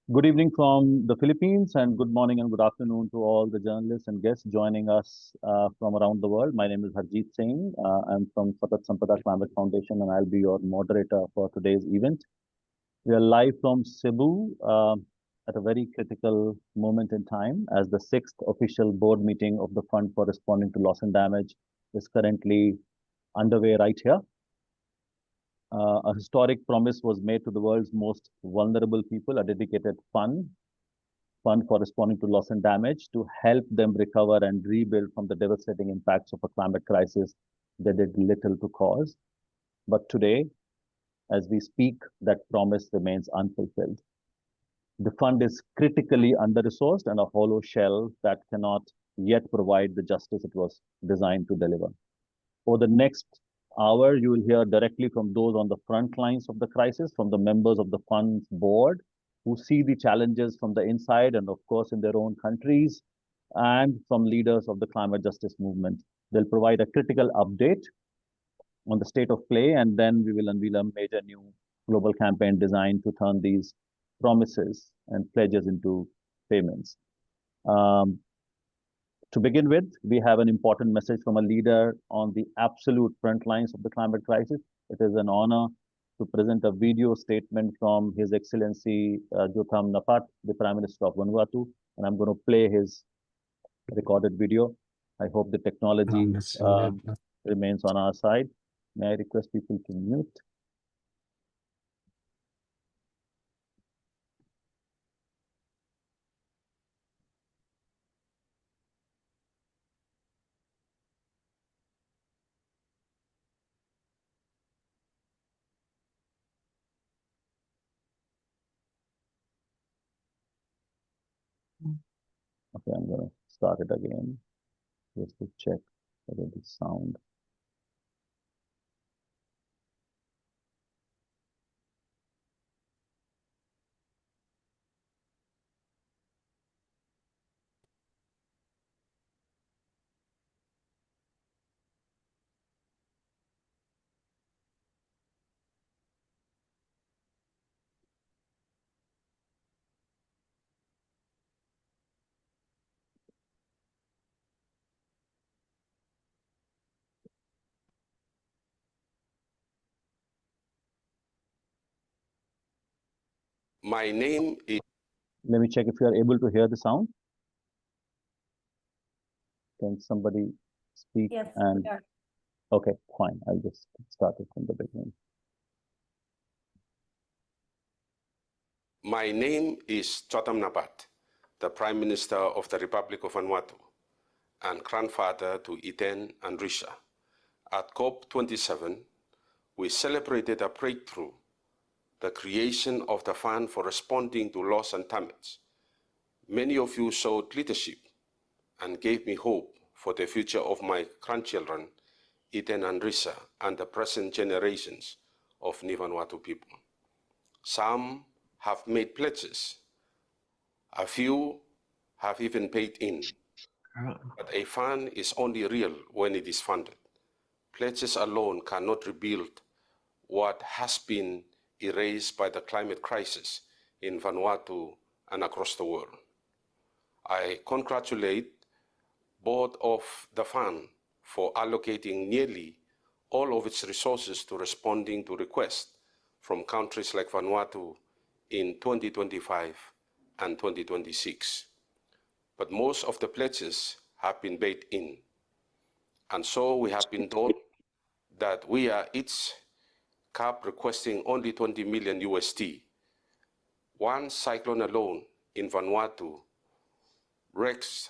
Good evening from the Philippines and good morning and good afternoon to all the journalists and guests joining us from around the world. My name is Harjeet Singh. I'm from Satat Sampada Climate Foundation and I'll be your moderator for today's event. We are live from Cebu at a very critical moment in time as the sixth official board meeting of the Fund for Responding to Loss and Damage is currently underway right here. A historic promise was made to the world's most vulnerable people, a dedicated fund for responding to loss and damage to help them recover and rebuild from the devastating impacts of a climate crisis they did little to cause. But today, as we speak, that promise remains unfulfilled. The fund is critically under-resourced and a hollow shell that cannot yet provide the justice it was designed to deliver. For the next hour, you will hear directly from those on the front lines of the crisis, from the members of the fund's board, who see the challenges from the inside and, of course, in their own countries, and from leaders of the climate justice movement. They'll provide a critical update on the state of play, and then we will unveil a major new global campaign designed to turn these promises and pledges into payments. To begin with, we have an important message from a leader on the absolute front lines of the climate crisis. It is an honor to present a video statement from His Excellency Jotham Napat, the Prime Minister of Vanuatu, and I'm going to play his recorded video. I hope the technology remains on our side. May I request people to mute? Okay, I'm going to start it again just to check whether the sound. My name is... Let me check if you are able to hear the sound. Can somebody speak? Yes, and we are. Okay, fine. I'll just start it from the beginning. My name is Jotham Napat, the Prime Minister of the Republic of Vanuatu and grandfather to Iten and Risha. At COP27, we celebrated a breakthrough, the creation of the Fund for Responding to Loss and Damage. Many of you showed leadership and gave me hope for the future of my grandchildren, Iten and Risha, and the present generations of Vanuatu people. Some have made pledges. A few have even paid in. But a fund is only real when it is funded. Pledges alone cannot rebuild what has been erased by the climate crisis in Vanuatu and across the world. I congratulate board of the fund for allocating nearly all of its resources to responding to requests from countries like Vanuatu in 2025 and 2026. But most of the pledges have been paid in. And so we have been told that we are each cap requesting only 20 million USD. One cyclone alone in Vanuatu wreaks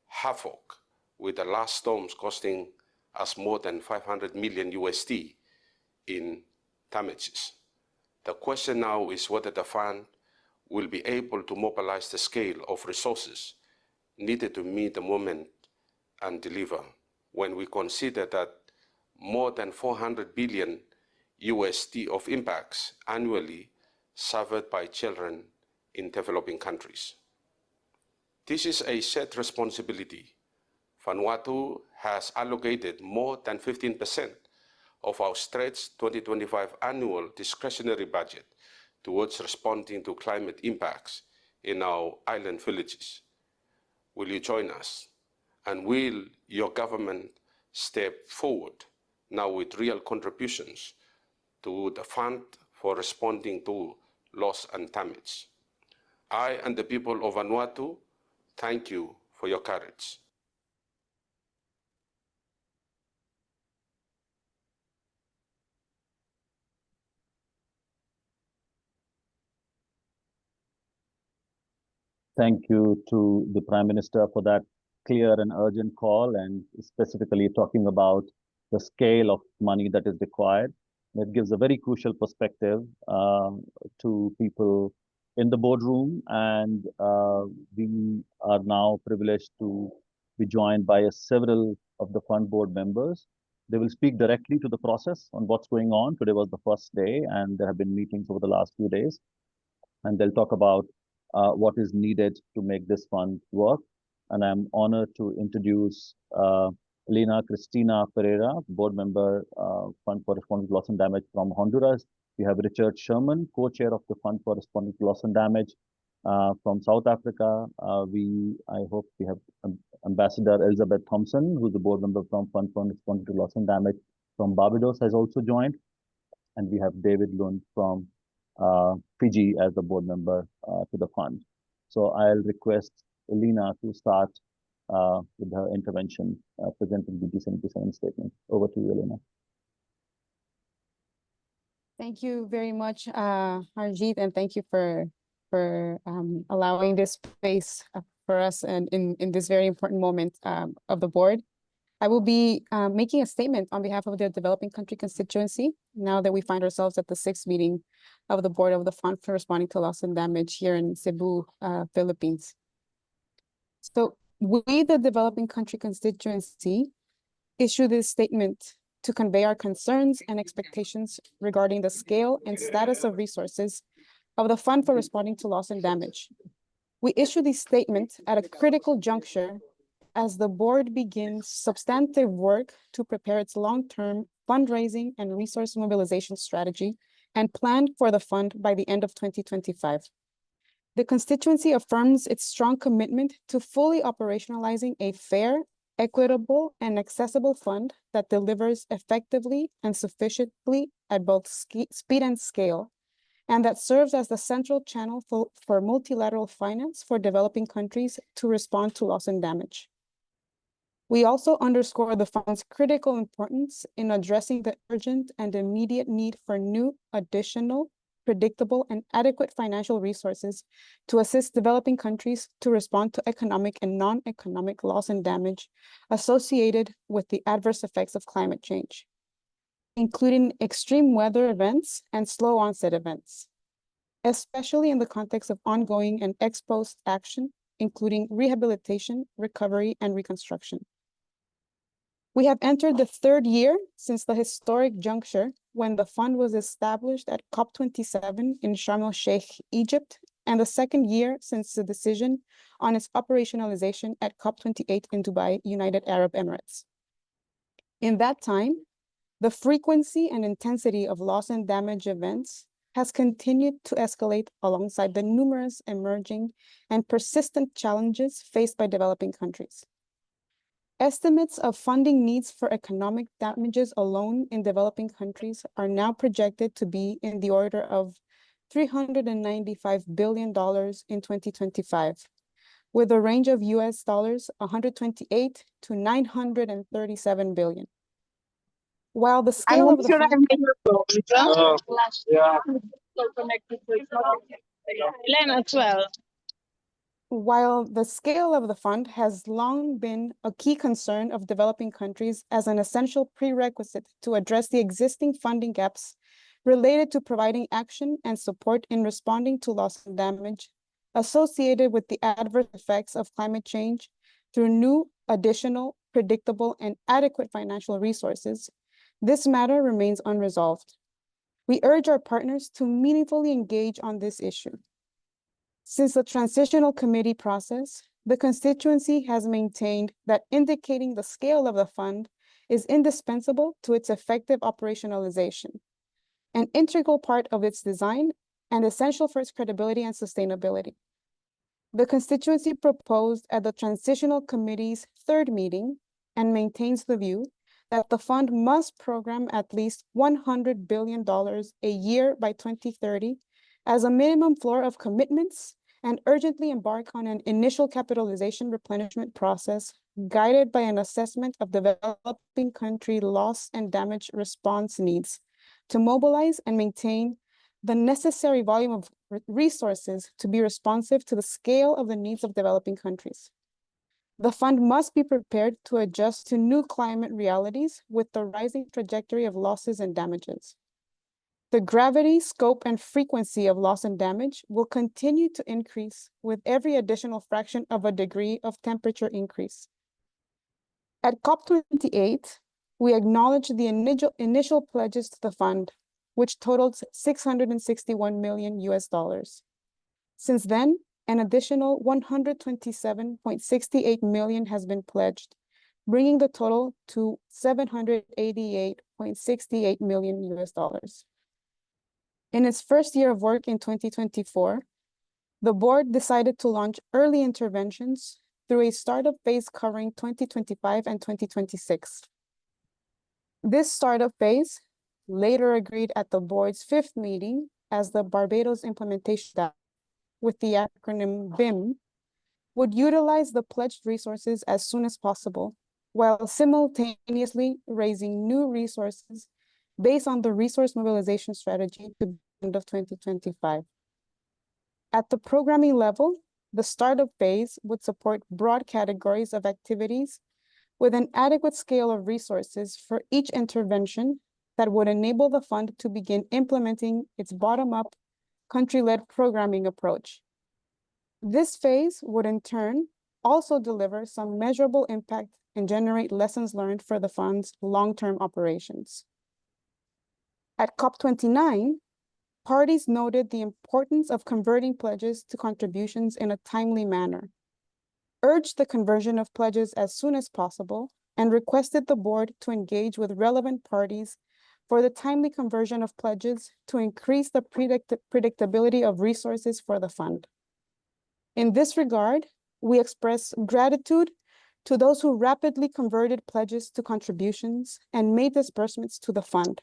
havoc, with the last storms costing us more than 500 million USD in damages. The question now is whether the fund will be able to mobilize the scale of resources needed to meet the moment and deliver, when we consider that more than 400 billion USD of impacts annually suffered by children in developing countries. This is a shared responsibility. Vanuatu has allocated more than 15% of our stretched 2025 annual discretionary budget towards responding to climate impacts in our island villages. Will you join us? And will your government step forward now with real contributions to the fund for responding to loss and damage? I and the people of Vanuatu thank you for your courage. Thank you to the Prime Minister for that clear and urgent call, and specifically talking about the scale of money that is required. It gives a very crucial perspective to people in the boardroom, and we are now privileged to be joined by several of the fund board members. They will speak directly to the process on what's going on. Today was the first day, and there have been meetings over the last few days, and they'll talk about what is needed to make this fund work. And I'm honored to introduce Elena Cristina Pereira, board member, Fund for Responding to Loss and Damage from Honduras. We have Richard Sherman, co-chair of the Fund for Responding to Loss and Damage from South Africa. I hope we have Ambassador Elizabeth Thompson, who's the board member from Fund for Responding to Loss and Damage from Barbados, has also joined. And we have David Lund from Fiji as the board member to the fund. So I'll request Elena to start with her intervention, presenting the D77 statement. Over to you, Elena. Thank you very much, Harjeet, and thank you for allowing this space for us and in this very important moment of the board. I will be making a statement on behalf of the developing country constituency now that we find ourselves at the 6th meeting of the board of the Fund for Responding to Loss and Damage here in Cebu, Philippines. So we, the developing country constituency, issue this statement to convey our concerns and expectations regarding the scale and status of resources of the Fund for Responding to Loss and Damage. We issue this statement at a critical juncture as the board begins substantive work to prepare its long-term fundraising and resource mobilization strategy and plan for the fund by the end of 2025. The constituency affirms its strong commitment to fully operationalizing a fair, equitable, and accessible fund that delivers effectively and sufficiently at both speed and scale, and that serves as the central channel for multilateral finance for developing countries to respond to loss and damage. We also underscore the fund's critical importance in addressing the urgent and immediate need for new, additional, predictable, and adequate financial resources to assist developing countries to respond to economic and non-economic loss and damage associated with the adverse effects of climate change, including extreme weather events and slow onset events, especially in the context of ongoing and ex-post action, including rehabilitation, recovery, and reconstruction. We have entered the 3rd year since the historic juncture when the fund was established at COP27 in Sharm el-Sheikh, Egypt, and the 2nd year since the decision on its operationalization at COP28 in Dubai, United Arab Emirates. In that time, the frequency and intensity of loss and damage events has continued to escalate alongside the numerous emerging and persistent challenges faced by developing countries. Estimates of funding needs for economic damages alone in developing countries are now projected to be in the order of $395 billion in 2025, with a range of US dollars 128 to 937 billion. While the scale of the fund... as well. While the scale of the fund has long been a key concern of developing countries as an essential prerequisite to address the existing funding gaps related to providing action and support in responding to loss and damage associated with the adverse effects of climate change through new, additional, predictable, and adequate financial resources, this matter remains unresolved. We urge our partners to meaningfully engage on this issue. Since the transitional committee process, the constituency has maintained that indicating the scale of the fund is indispensable to its effective operationalization. An integral part of its design and essential for its credibility and sustainability. The constituency proposed at the Transitional Committee's third meeting and maintains the view that the fund must program at least $100 billion a year by 2030 as a minimum floor of commitments and urgently embark on an initial capitalization replenishment process guided by an assessment of developing country loss and damage response needs to mobilize and maintain the necessary volume of resources to be responsive to the scale of the needs of developing countries. The fund must be prepared to adjust to new climate realities with the rising trajectory of losses and damages. The gravity, scope, and frequency of loss and damage will continue to increase with every additional fraction of a degree of temperature increase. At COP28, we acknowledged the initial pledges to the fund, which totaled $661 million US. Since then, an additional 127.68 million has been pledged, bringing the total to 788.68 million US dollars. In its first year of work in 2024, the board decided to launch early interventions through a startup phase covering 2025 and 2026. This startup phase, later agreed at the board's fifth meeting as the Barbados Implementation Staff, with the acronym BIM, would utilize the pledged resources as soon as possible, while simultaneously raising new resources based on the resource mobilization strategy to the end of 2025. At the programming level, the startup phase would support broad categories of activities with an adequate scale of resources for each intervention that would enable the fund to begin implementing its bottom-up, country-led programming approach. This phase would in turn also deliver some measurable impact and generate lessons learned for the fund's long-term operations. At COP29, parties noted the importance of converting pledges to contributions in a timely manner, urged the conversion of pledges as soon as possible, and requested the board to engage with relevant parties for the timely conversion of pledges to increase the predictability of resources for the fund. In this regard, we express gratitude to those who rapidly converted pledges to contributions and made disbursements to the fund.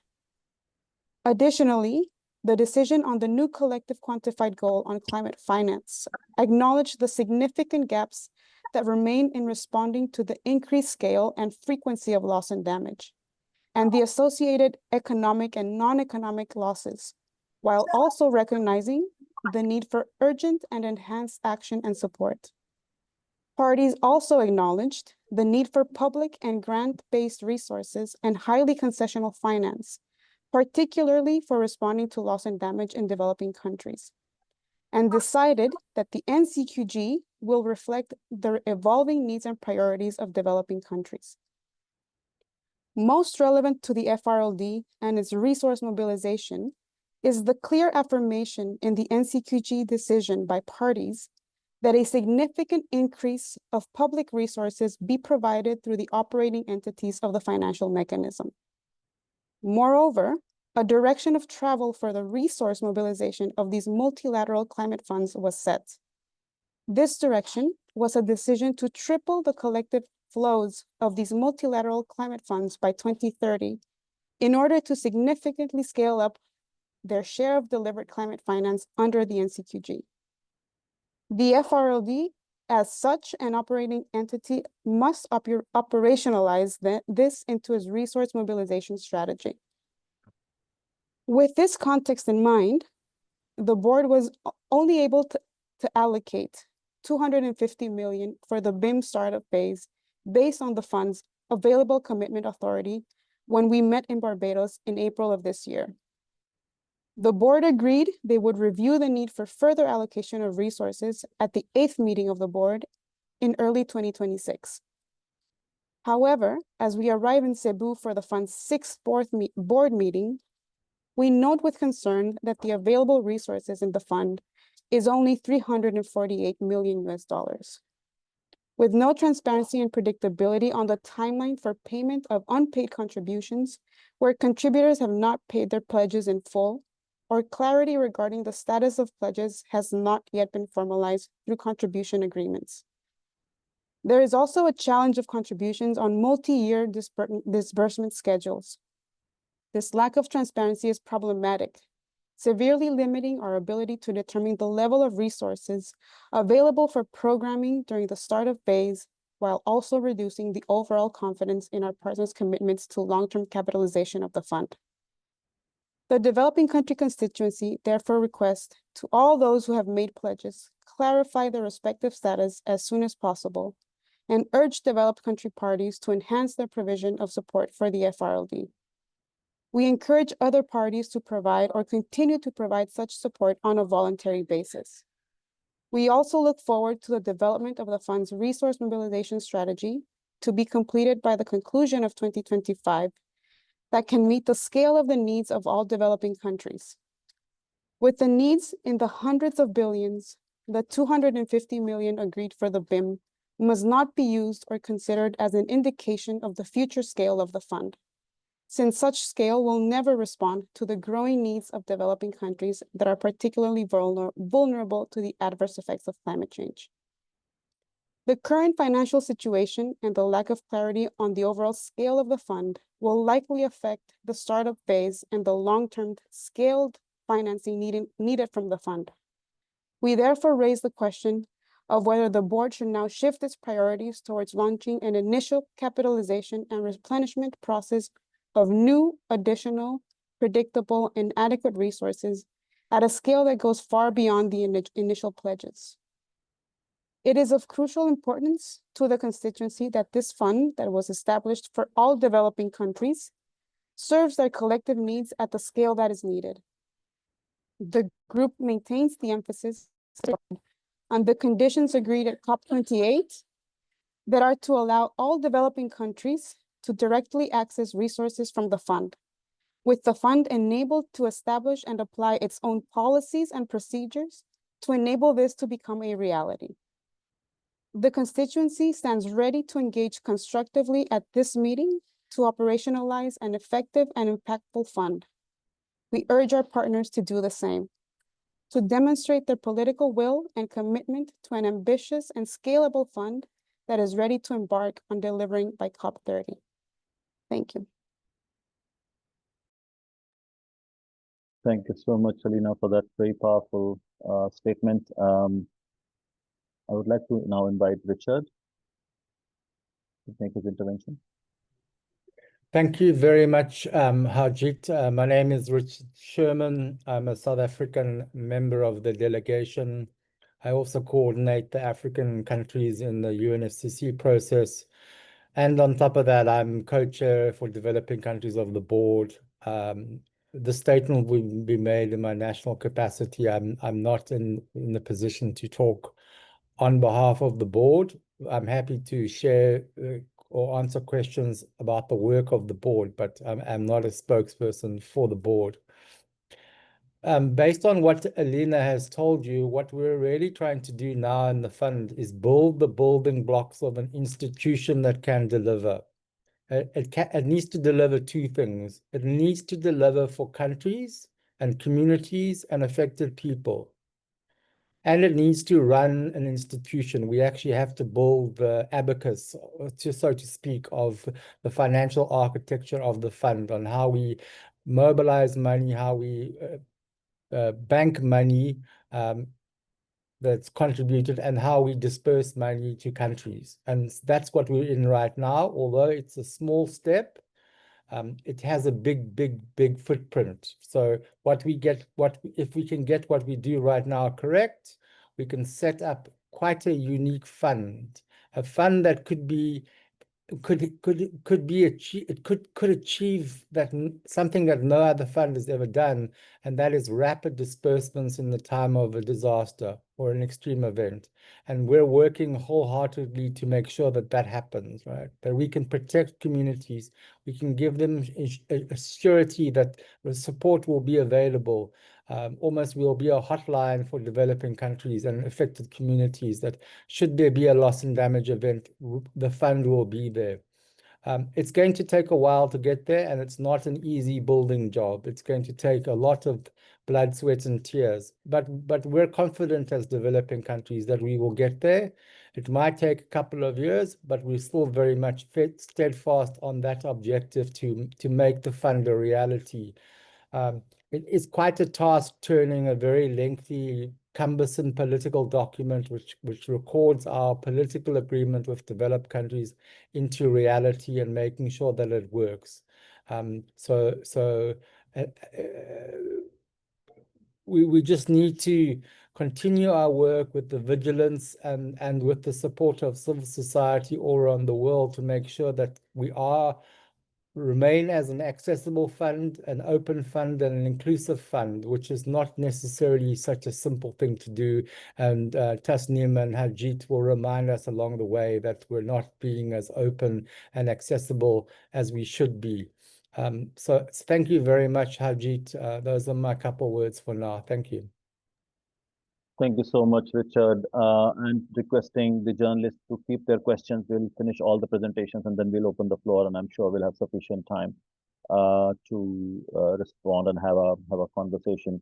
Additionally, the decision on the new collective quantified goal on climate finance acknowledged the significant gaps that remain in responding to the increased scale and frequency of loss and damage, and the associated economic and non-economic losses, while also recognizing the need for urgent and enhanced action and support. Parties also acknowledged the need for public and grant-based resources and highly concessional finance, particularly for responding to loss and damage in developing countries, and decided that the NCQG will reflect the evolving needs and priorities of developing countries. Most relevant to the FRLD and its resource mobilization is the clear affirmation in the NCQG decision by parties that a significant increase of public resources be provided through the operating entities of the financial mechanism. Moreover, a direction of travel for the resource mobilization of these multilateral climate funds was set. This direction was a decision to triple the collective flows of these multilateral climate funds by 2030 in order to significantly scale up their share of delivered climate finance under the NCQG. The FRLD, as such an operating entity, must operationalize this into its resource mobilization strategy. With this context in mind, the board was only able to allocate $250 million for the BIM startup phase based on the fund's available commitment authority when we met in Barbados in April of this year. The board agreed they would review the need for further allocation of resources at the 8th meeting of the board in early 2026. However, as we arrive in Cebu for the fund's 6th board meeting, we note with concern that the available resources in the fund is only $348 million US. With no transparency and predictability on the timeline for payment of unpaid contributions, where contributors have not paid their pledges in full, or clarity regarding the status of pledges has not yet been formalized through contribution agreements. There is also a challenge of contributions on multi-year disbursement schedules. This lack of transparency is problematic, severely limiting our ability to determine the level of resources available for programming during the startup phase, while also reducing the overall confidence in our partners' commitments to long-term capitalization of the fund. The developing country constituency therefore requests to all those who have made pledges, clarify their respective status as soon as possible, and urge developed country parties to enhance their provision of support for the FRLD. We encourage other parties to provide or continue to provide such support on a voluntary basis. We also look forward to the development of the fund's resource mobilization strategy to be completed by the conclusion of 2025 that can meet the scale of the needs of all developing countries. With the needs in the hundreds of billions, the 250 million agreed for the BIM must not be used or considered as an indication of the future scale of the fund, since such scale will never respond to the growing needs of developing countries that are particularly vulnerable to the adverse effects of climate change. The current financial situation and the lack of clarity on the overall scale of the fund will likely affect the startup phase and the long-term scaled financing needed from the fund. We therefore raise the question of whether the board should now shift its priorities towards launching an initial capitalization and replenishment process of new, additional, predictable, and adequate resources at a scale that goes far beyond the initial pledges. It is of crucial importance to the constituency that this fund that was established for all developing countries serves their collective needs at the scale that is needed. The group maintains the emphasis on the conditions agreed at COP28 that are to allow all developing countries to directly access resources from the fund, with the fund enabled to establish and apply its own policies and procedures to enable this to become a reality. The constituency stands ready to engage constructively at this meeting to operationalize an effective and impactful fund. We urge our partners to do the same, to demonstrate their political will and commitment to an ambitious and scalable fund that is ready to embark on delivering by COP30. Thank you. Thank you so much, Alina, for that very powerful statement. I would like to now invite Richard to make his intervention. Thank you very much, Harjeet. My name is Richard Sherman. I'm a South African member of the delegation. I also coordinate the African countries in the UNFCCC process. And on top of that, I'm co-chair for developing countries of the board. The statement will be made in my national capacity. I'm not in the position to talk on behalf of the board. I'm happy to share or answer questions about the work of the board, but I'm not a spokesperson for the board. Based on what Alina has told you, what we're really trying to do now in the fund is build the building blocks of an institution that can deliver. It needs to deliver two things. It needs to deliver for countries and communities and affected people. And it needs to run an institution. We actually have to build the abacus, so to speak, of the financial architecture of the fund, on how we mobilize money, how we bank money that's contributed, and how we disperse money to countries. And that's what we're in right now. Although it's a small step, it has a big footprint. So if we can get what we do right now correct, we can set up quite a unique fund, a fund that could achieve that something that no other fund has ever done, and that is rapid disbursements in the time of a disaster or an extreme event. And we're working wholeheartedly to make sure that that happens, right? That we can protect communities, we can give them a surety that the support will be available. Almost will be a hotline for developing countries and affected communities, that should there be a loss and damage event, the fund will be there. It's going to take a while to get there, and it's not an easy building job. It's going to take a lot of blood, sweat, and tears. But we're confident as developing countries that we will get there. It might take a couple of years, but we're still very much steadfast on that objective to make the fund a reality. It is quite a task turning a very lengthy, cumbersome political document, which records our political agreement with developed countries, into reality and making sure that it works. We just need to continue our work with the vigilance and with the support of civil society all around the world to make sure that we remain as an accessible fund, an open fund, and an inclusive fund, which is not necessarily such a simple thing to do. And Tasneem and Harjeet will remind us along the way that we're not being as open and accessible as we should be. So thank you very much, Harjeet. Those are my couple words for now. Thank you. Thank you so much, Richard. And requesting the journalists to keep their questions. We'll finish all the presentations and then we'll open the floor, and I'm sure we'll have sufficient time to respond and have a conversation.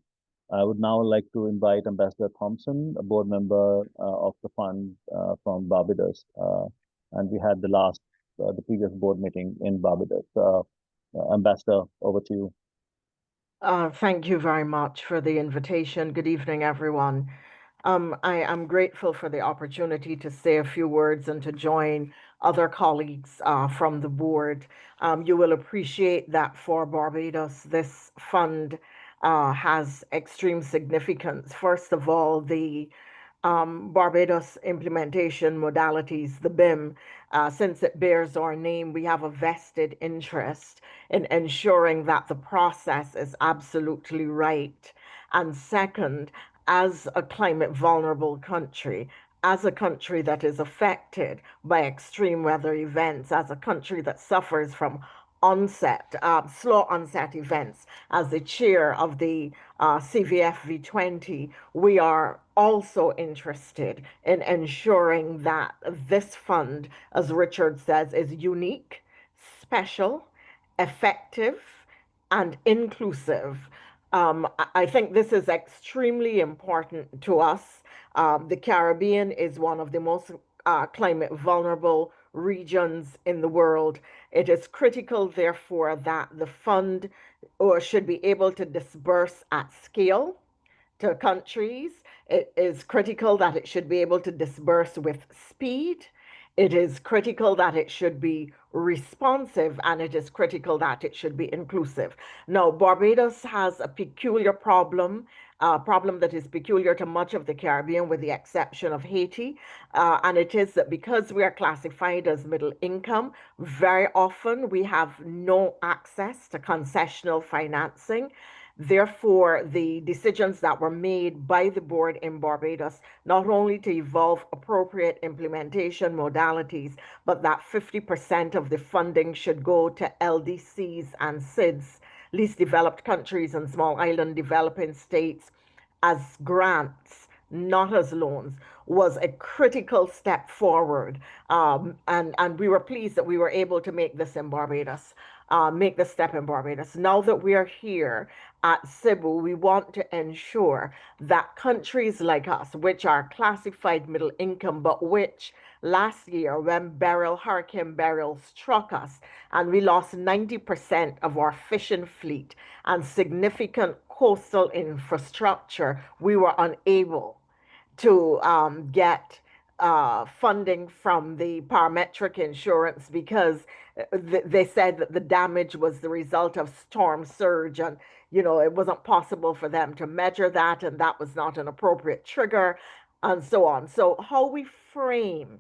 I would now like to invite Ambassador Thompson, a board member of the fund from Barbados. And we had the previous board meeting in Barbados. Ambassador, over to you. Thank you very much for the invitation. Good evening, everyone. I am grateful for the opportunity to say a few words and to join other colleagues from the board. You will appreciate that for Barbados, this fund has extreme significance. First of all, the Barbados implementation modalities, the BIM, since it bears our name, we have a vested interest in ensuring that the process is absolutely right. And second, as a climate vulnerable country, as a country that is affected by extreme weather events, as a country that suffers from slow onset events, as the chair of the CVF V20, we are also interested in ensuring that this fund, as Richard says, is unique, special, effective, and inclusive. I think this is extremely important to us. The Caribbean is one of the most climate vulnerable regions in the world. It is critical, therefore, that the fund should be able to disburse at scale to countries. It is critical that it should be able to disburse with speed. It is critical that it should be responsive, and it is critical that it should be inclusive. Now, Barbados has a peculiar problem that is peculiar to much of the Caribbean, with the exception of Haiti. And it is that because we are classified as middle income, very often we have no access to concessional financing. Therefore, the decisions that were made by the board in Barbados, not only to evolve appropriate implementation modalities, but that 50% of the funding should go to LDCs and SIDS, least developed countries and small island developing states, as grants, not as loans, was a critical step forward. And we were pleased that we were able to make this in Barbados. Make the step in Barbados. Now that we are here at Cebu, we want to ensure that countries like us, which are classified middle income, but which last year, when Hurricane Beryl struck us, and we lost 90% of our fishing fleet and significant coastal infrastructure, we were unable to get funding from the parametric insurance because they said that the damage was the result of storm surge, and it wasn't possible for them to measure that, and that was not an appropriate trigger, and so on. So how we frame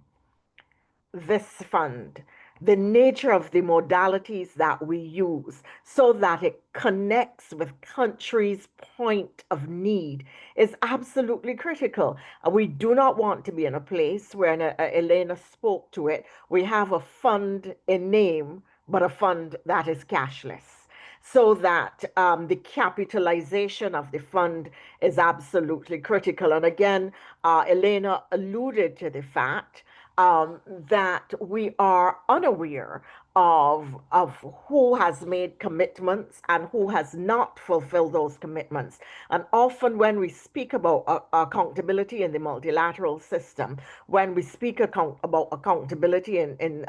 this fund, the nature of the modalities that we use so that it connects with countries' point of need is absolutely critical. We do not want to be in a place where, and Elena spoke to it, we have a fund in name, but a fund that is cashless. So that the capitalization of the fund is absolutely critical. And again, Elena alluded to the fact that we are unaware of who has made commitments and who has not fulfilled those commitments. And often when we speak about accountability in the multilateral system, when we speak about accountability in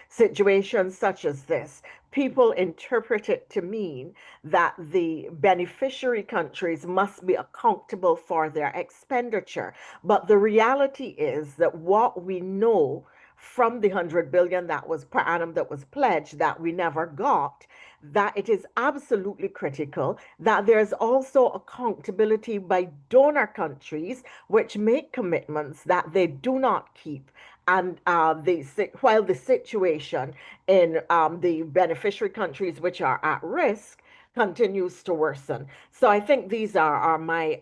situations such as this, people interpret it to mean that the beneficiary countries must be accountable for their expenditure. But the reality is that what we know from the 100 billion that was per annum that was pledged that we never got, that it is absolutely critical that there's also accountability by donor countries which make commitments that they do not keep. And while the situation in the beneficiary countries which are at risk continues to worsen. So I think these are my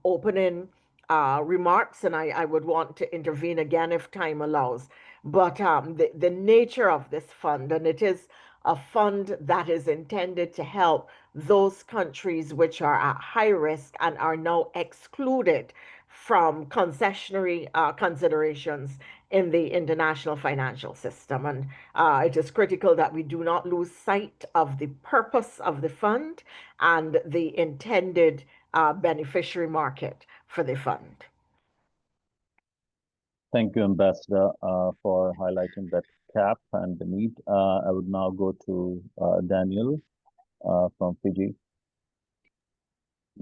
opening remarks, and I would want to intervene again if time allows. But the nature of this fund, and it is a fund that is intended to help those countries which are at high risk and are now excluded from concessionary considerations in the international financial system. And it is critical that we do not lose sight of the purpose of the fund and the intended beneficiary market for the fund. Thank you, Ambassador, for highlighting that gap and the need. I would now go to Daniel from Fiji.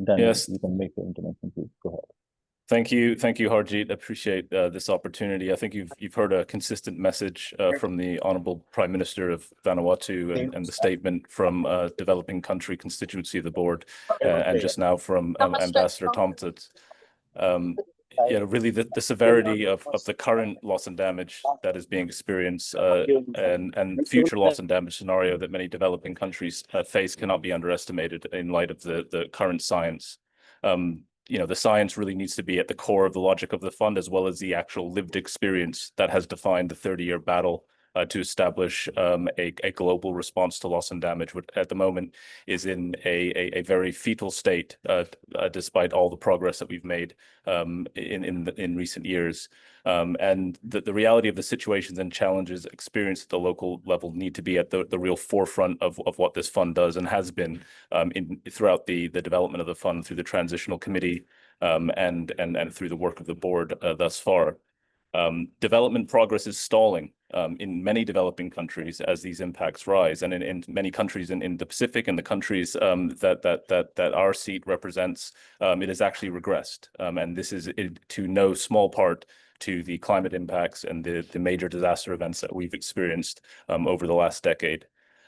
Daniel, Yes. you can make your intervention, please. Go ahead. Thank you, Harjeet. Appreciate this opportunity. I think you've heard a consistent message from the Honourable Prime Minister of Vanuatu and the statement from developing country constituency of the board, and just now from Ambassador Thompson. Really the severity of the current loss and damage that is being experienced and future loss and damage scenario that many developing countries face cannot be underestimated in light of the current science. The science really needs to be at the core of the logic of the fund, as well as the actual lived experience that has defined the 30-year battle to establish a global response to loss and damage, which at the moment is in a very fetal state, despite all the progress that we've made in recent years. And the reality of the situations and challenges experienced at the local level need to be at the real forefront of what this fund does and has been throughout the development of the fund, through the transitional committee and through the work of the board thus far. Development progress is stalling in many developing countries as these impacts rise, and in many countries in the Pacific and the countries that our seat represents, it has actually regressed, and this is to no small part to the climate impacts and the major disaster events that we've experienced over the last decade.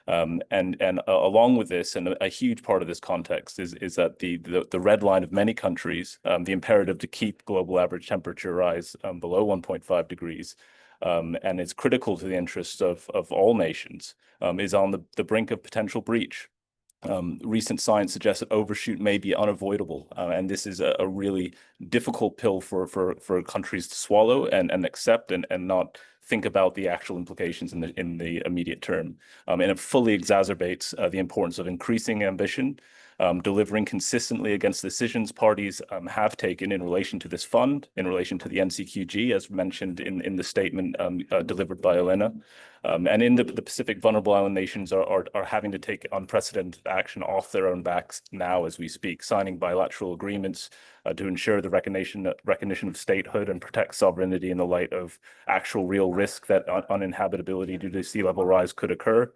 Along with this, and a huge part of this context is that the red line of many countries, the imperative to keep global average temperature rise below 1.5 degrees, and it's critical to the interests of all nations, is on the brink of potential breach. Recent science suggests that overshoot may be unavoidable, and this is a really difficult pill for countries to swallow and accept and not think about the actual implications in the immediate term. And it fully exacerbates the importance of increasing ambition, delivering consistently against decisions parties have taken in relation to this fund, in relation to the NCQG, as mentioned in the statement delivered by Elena. And in the Pacific, vulnerable island nations are having to take unprecedented action off their own backs now as we speak, signing bilateral agreements to ensure the recognition of statehood and protect sovereignty in the light of actual real risk that uninhabitability due to sea level rise could occur.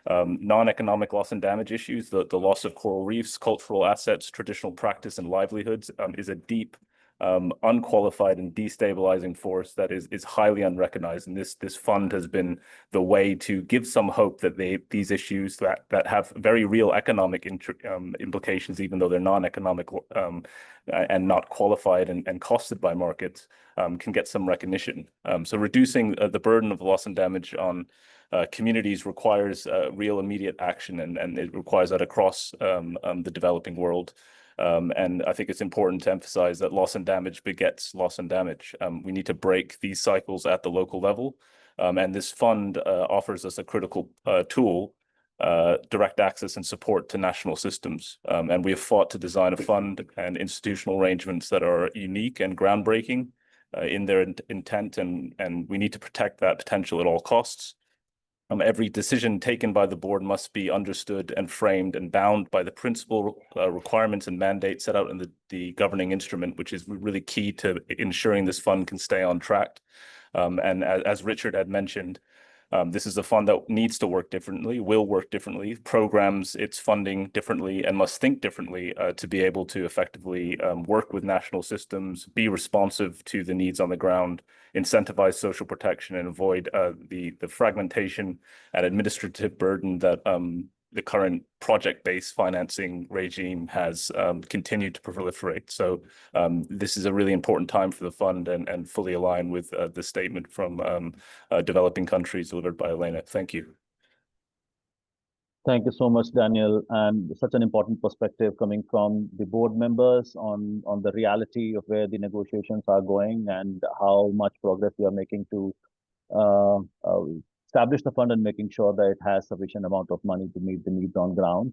Non-economic loss and damage issues, the loss of coral reefs, cultural assets, traditional practice and livelihoods is a deep, unqualified and destabilizing force that is highly unrecognized. And this fund has been the way to give some hope that these issues that have very real economic implications, even though they're non-economic and not qualified and costed by markets, can get some recognition. So reducing the burden of loss and damage on communities requires real immediate action, and it requires that across the developing world. And I think it's important to emphasize that loss and damage begets loss and damage. We need to break these cycles at the local level. And this fund offers us a critical tool, direct access and support to national systems. And we have fought to design a fund and institutional arrangements that are unique and groundbreaking in their intent, and we need to protect that potential at all costs. Every decision taken by the board must be understood and framed and bound by the principal requirements and mandates set out in the governing instrument, which is really key to ensuring this fund can stay on track. And as Richard had mentioned, this is a fund that needs to work differently, will work differently, programs its funding differently, and must think differently to be able to effectively work with national systems, be responsive to the needs on the ground, incentivize social protection, and avoid the fragmentation and administrative burden that the current project-based financing regime has continued to proliferate. So this is a really important time for the fund and fully aligned with the statement from developing countries delivered by Elena. Thank you. Thank you so much, Daniel, and such an important perspective coming from the board members on the reality of where the negotiations are going and how much progress we are making to establish the fund and making sure that it has sufficient amount of money to meet the needs on ground.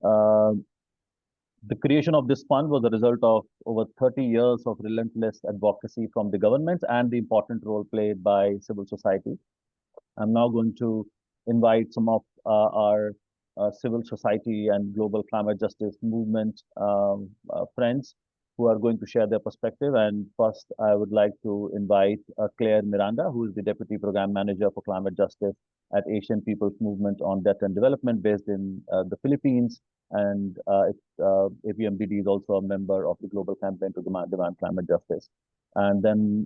The creation of this fund was a result of over 30 years of relentless advocacy from the government and the important role played by civil society. I'm now going to invite some of our civil society and global climate justice movement friends who are going to share their perspective. And first, I would like to invite Claire Miranda, who is the Deputy Program Manager for Climate Justice at Asian People's Movement on Debt and Development based in the Philippines. And APMDD is also a member of the Global Campaign to Demand Climate Justice. And then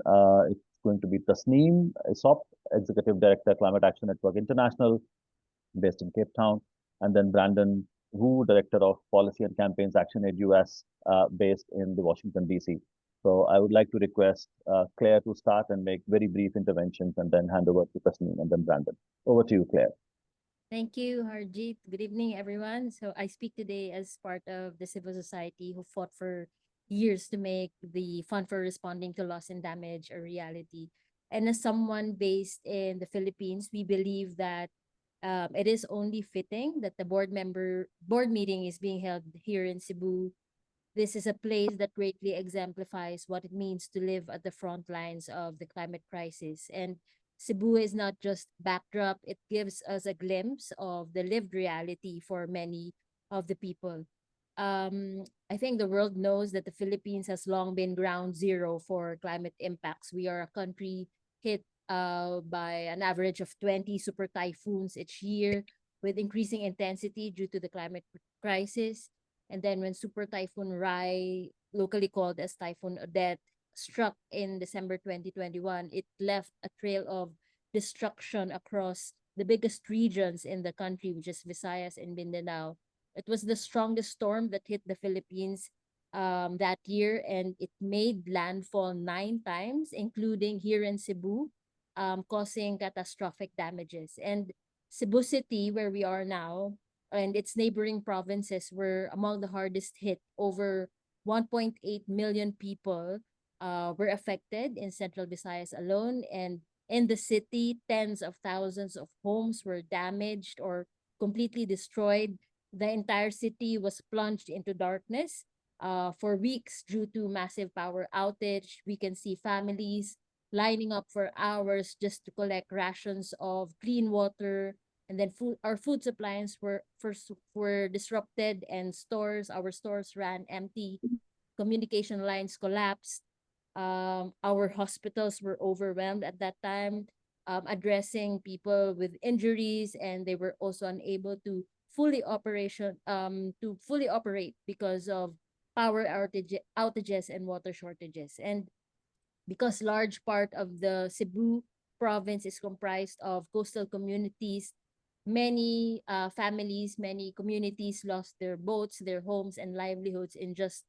it's going to be Tasneem Isop, Executive Director, Climate Action Network International, based in Cape Town. And then Brandon Wu, Director of Policy and Campaigns Action Aid US, based in the Washington, D.C. So I would like to request Claire to start and make very brief interventions and then hand over to Tasneem and then Brandon. Over to you, Claire. Thank you, Harjeet. Good evening, everyone. So I speak today as part of the civil society who fought for years to make the Fund for Responding to Loss and Damage a reality. And as someone based in the Philippines, we believe that it is only fitting that the board meeting is being held here in Cebu. This is a place that greatly exemplifies what it means to live at the front lines of the climate crisis. And Cebu is not just backdrop, it gives us a glimpse of the lived reality for many of the people. I think the world knows that the Philippines has long been ground zero for climate impacts. We are a country hit by an average of 20 super typhoons each year with increasing intensity due to the climate crisis. And then when Super Typhoon Rai, locally called as Typhoon Odette, struck in December 2021, it left a trail of destruction across the biggest regions in the country, which is Visayas and Mindanao. It was the strongest storm that hit the Philippines that year, and it made landfall 9 times, including here in Cebu, causing catastrophic damages. And Cebu City, where we are now, and its neighboring provinces were among the hardest hit. Over 1.8 million people were affected in Central Visayas alone, and in the city, tens of thousands of homes were damaged or completely destroyed. The entire city was plunged into darkness for weeks due to massive power outage. We can see families lining up for hours just to collect rations of clean water. And then our food supplies were disrupted, and our stores ran empty. Communication lines collapsed. Our hospitals were overwhelmed at that time, addressing people with injuries, and they were also unable to fully operate because of power outages and water shortages. And because large part of the Cebu province is comprised of coastal communities, many families, many communities lost their boats, their homes, and livelihoods in just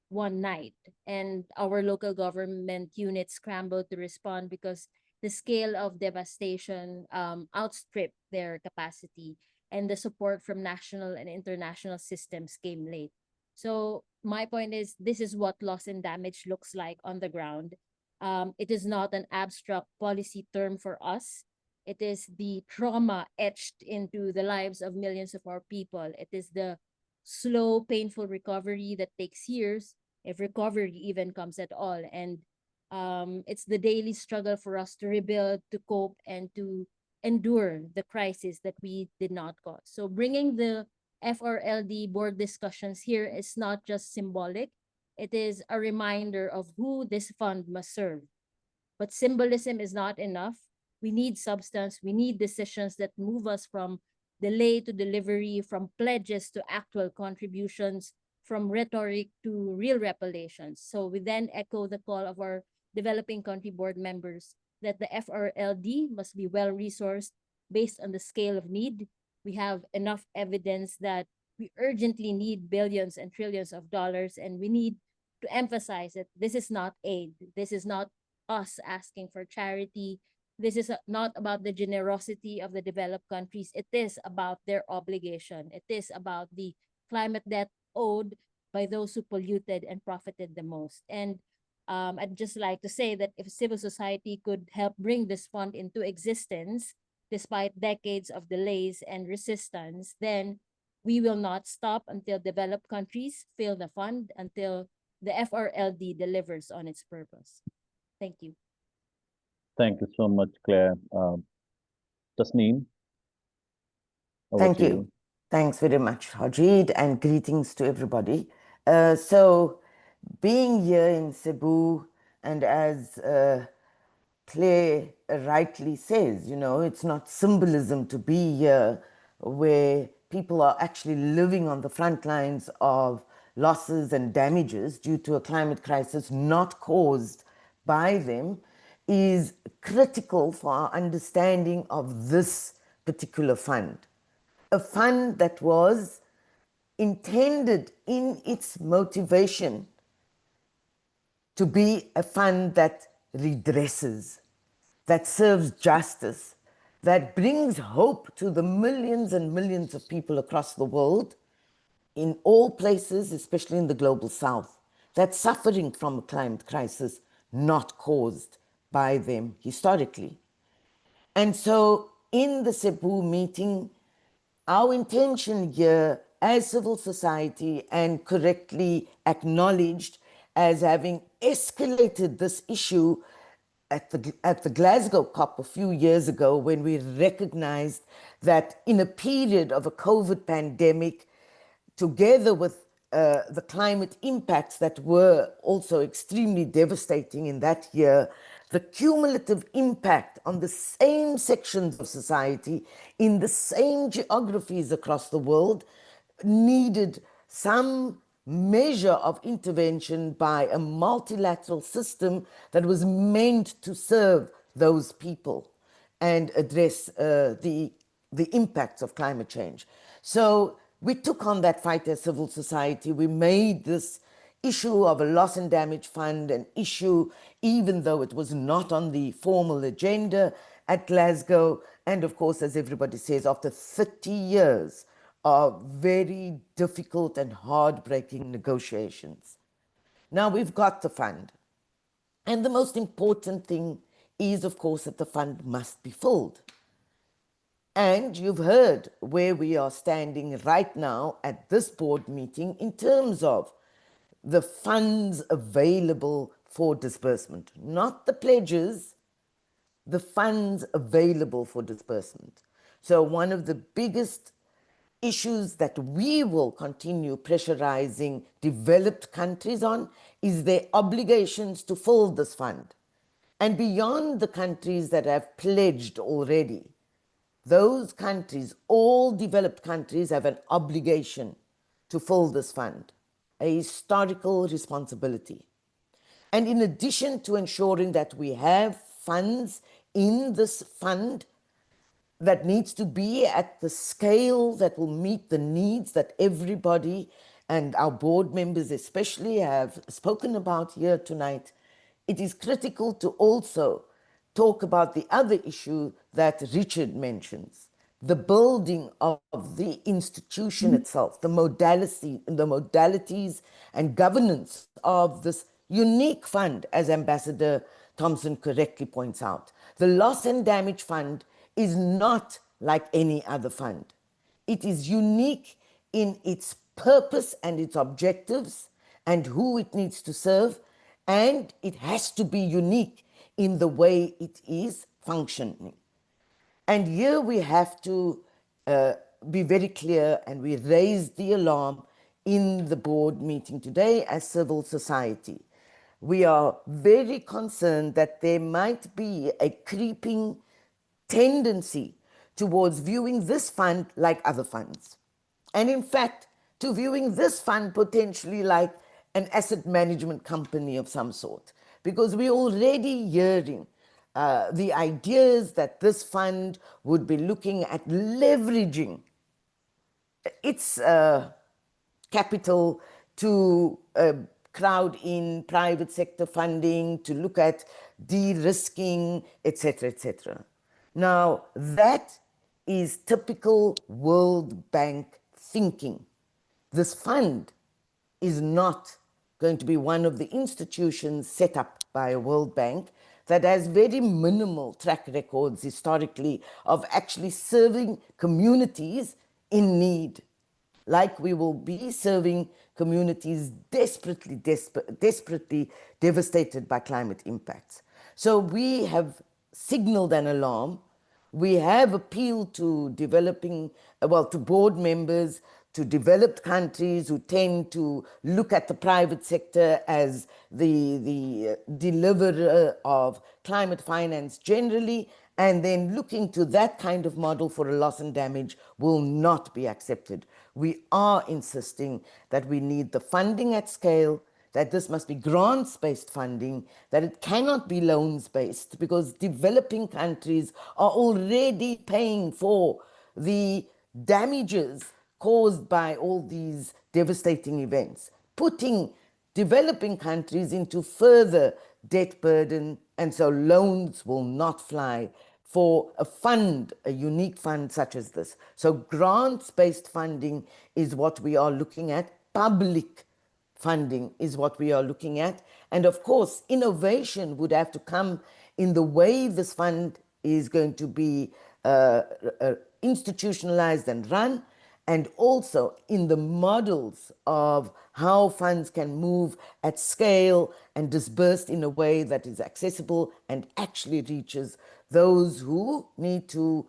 one night. And our local government units scrambled to respond because the scale of devastation outstripped their capacity, and the support from national and international systems came late. So my point is, this is what loss and damage looks like on the ground. It is not an abstract policy term for us. It is the trauma etched into the lives of millions of our people. It is the slow, painful recovery that takes years, if recovery even comes at all. And it's the daily struggle for us to rebuild, to cope, and to endure the crisis that we did not cause. So bringing the FRLD board discussions here is not just symbolic, it is a reminder of who this fund must serve. But symbolism is not enough. We need substance, we need decisions that move us from delay to delivery, from pledges to actual contributions, from rhetoric to real reparations. So we then echo the call of our developing country board members that the FRLD must be well-resourced based on the scale of need. We have enough evidence that we urgently need billions and trillions of dollars, and we need to emphasize that this is not aid. This is not us asking for charity. This is not about the generosity of the developed countries. It is about their obligation. It is about the climate debt owed by those who polluted and profited the most. And I'd just like to say that if civil society could help bring this fund into existence, despite decades of delays and resistance, then we will not stop until developed countries fill the fund, until the FRLD delivers on its purpose. Thank you. Thank you so much, Claire. Tasneem, over Thank to you. Thanks very much, Harjeet, and greetings to everybody. So being here in Cebu, and as Claire rightly says, you know, it's not symbolism to be here where people are actually living on the front lines of losses and damages due to a climate crisis not caused by them, is critical for our understanding of this particular fund. A fund that was intended in its motivation to be a fund that redresses, that serves justice, that brings hope to the millions and millions of people across the world, in all places, especially in the global south, that's suffering from a climate crisis not caused by them historically. And so in the Cebu meeting, our intention here as civil society, and correctly acknowledged as having escalated this issue at the Glasgow COP a few years ago, when we recognized that in a period of a COVID pandemic, together with the climate impacts that were also extremely devastating in that year, the cumulative impact on the same sections of society in the same geographies across the world needed some measure of intervention by a multilateral system that was meant to serve those people and address the impacts of climate change. So we took on that fight as civil society. We made this issue of a loss and damage fund an issue, even though it was not on the formal agenda at Glasgow. And of course, as everybody says, after 30 years of very difficult and heartbreaking negotiations. Now we've got the fund. And the most important thing is, of course, that the fund must be filled. And you've heard where we are standing right now at this board meeting in terms of the funds available for disbursement, not the pledges, the funds available for disbursement. So one of the biggest issues that we will continue pressurizing developed countries on is their obligations to fill this fund. And beyond the countries that have pledged already, those countries, all developed countries, have an obligation to fill this fund, a historical responsibility. And in addition to ensuring that we have funds in this fund that needs to be at the scale that will meet the needs that everybody, and our board members especially, have spoken about here tonight, it is critical to also talk about the other issue that Richard mentions, the building of the institution itself, the modalities and governance of this unique fund, as Ambassador Thompson correctly points out. The Loss and Damage Fund is not like any other fund. It is unique in its purpose and its objectives and who it needs to serve, and it has to be unique in the way it is functioning. And here we have to be very clear, and we raised the alarm in the board meeting today as civil society. We are very concerned that there might be a creeping tendency towards viewing this fund like other funds. And in fact, to viewing this fund potentially like an asset management company of some sort, because we're already hearing the ideas that this fund would be looking at leveraging its capital to crowd in private sector funding, to look at de-risking, etc., etc. Now, that is typical World Bank thinking. This fund is not going to be one of the institutions set up by a World Bank that has very minimal track records historically of actually serving communities in need, like we will be serving communities desperately devastated by climate impacts. So we have signaled an alarm. We have appealed to to board members, to developed countries who tend to look at the private sector as the deliverer of climate finance generally, and then looking to that kind of model for a loss and damage will not be accepted. We are insisting that we need the funding at scale, that this must be grants-based funding, that it cannot be loans-based, because developing countries are already paying for the damages caused by all these devastating events, putting developing countries into further debt burden, and so loans will not fly for a fund, a unique fund such as this. So grants-based funding is what we are looking at. Public funding is what we are looking at. And of course, innovation would have to come in the way this fund is going to be institutionalized and run, and also in the models of how funds can move at scale and dispersed in a way that is accessible and actually reaches those who need to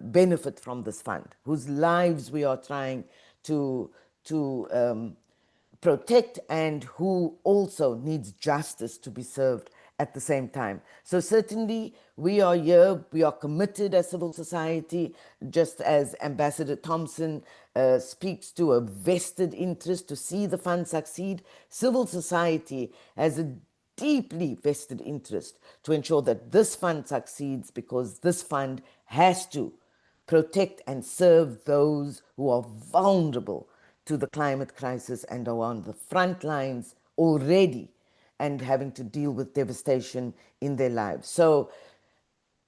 benefit from this fund, whose lives we are trying to protect, and who also needs justice to be served at the same time. So certainly we are here, we are committed as civil society, just as Ambassador Thompson speaks to a vested interest to see the fund succeed. Civil society has a deeply vested interest to ensure that this fund succeeds, because this fund has to protect and serve those who are vulnerable to the climate crisis and are on the front lines already and having to deal with devastation in their lives. So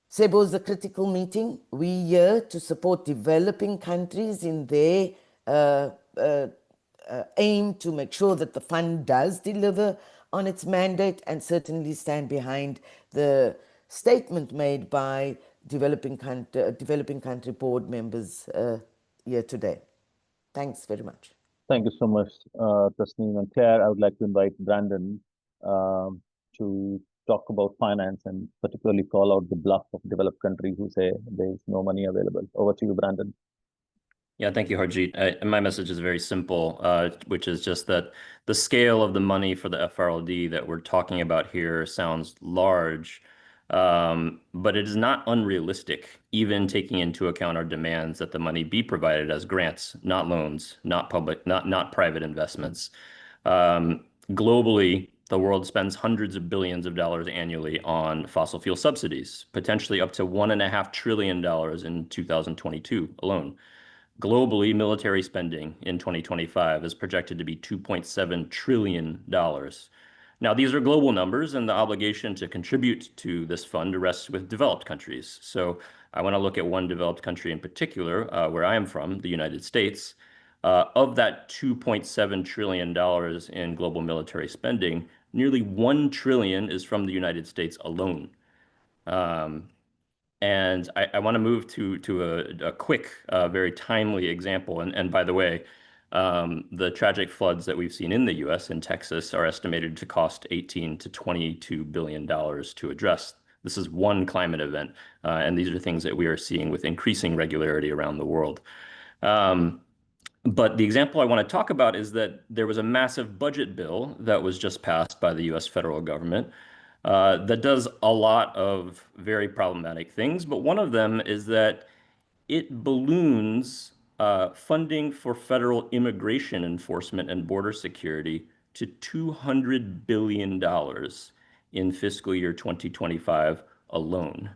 Cebu is a critical meeting. We're here to support developing countries in their aim to make sure that the fund does deliver on its mandate, and certainly stand behind the statement made by developing country board members here today. Thanks very much. Thank you so much, Tasneem and Claire. I would like to invite Brandon to talk about finance and particularly call out the bluff of developed countries who say there's no money available. Over to you, Brandon. Yeah, thank you, Harjeet. My message is very simple, which is just that the scale of the money for the FRLD that we're talking about here sounds large, but it is not unrealistic, even taking into account our demands that the money be provided as grants, not loans, not public, not private investments. Globally, the world spends hundreds of billions of dollars annually on fossil fuel subsidies, potentially up to $1.5 trillion in 2022 alone. Globally, military spending in 2025 is projected to be $2.7 trillion. Now, these are global numbers, and the obligation to contribute to this fund rests with developed countries. So I want to look at one developed country in particular, where I am from, the United States. Of that $2.7 trillion in global military spending, nearly $1 trillion is from the United States alone. And I want to move to a quick, very timely example. And by the way, the tragic floods that we've seen in the U.S. and Texas are estimated to cost $18 to $22 billion to address This is one climate event, and these are things that we are seeing with increasing regularity around the world. But the example I want to talk about is that there was a massive budget bill that was just passed by the US federal government that does a lot of very problematic things. But one of them is that it balloons funding for federal immigration enforcement and border security to $200 billion in fiscal year 2025 alone.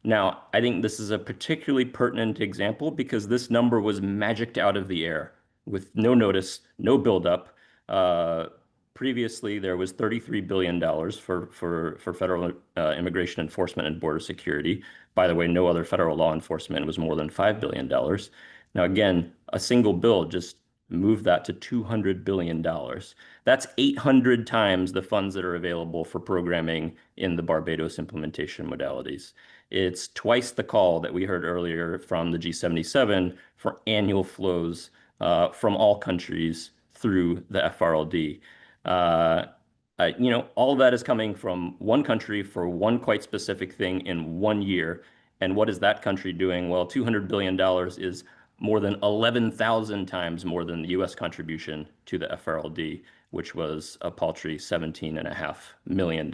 Now, I think this is a particularly pertinent example because this number was magicked out of the air with no notice, no buildup. Previously, there was $33 billion for federal immigration enforcement and border security. By the way, no other federal law enforcement was more than $5 billion. Now, again, a single bill just moved that to $200 billion. That's 800 times the funds that are available for programming in the Barbados implementation modalities. It's twice the call that we heard earlier from the G77 for annual flows from all countries through the FRLD. All of that is coming from one country for one quite specific thing in 1 year. And what is that country doing? Well, $200 billion is more than 11,000 times more than the US contribution to the FRLD, which was a paltry $17.5 million.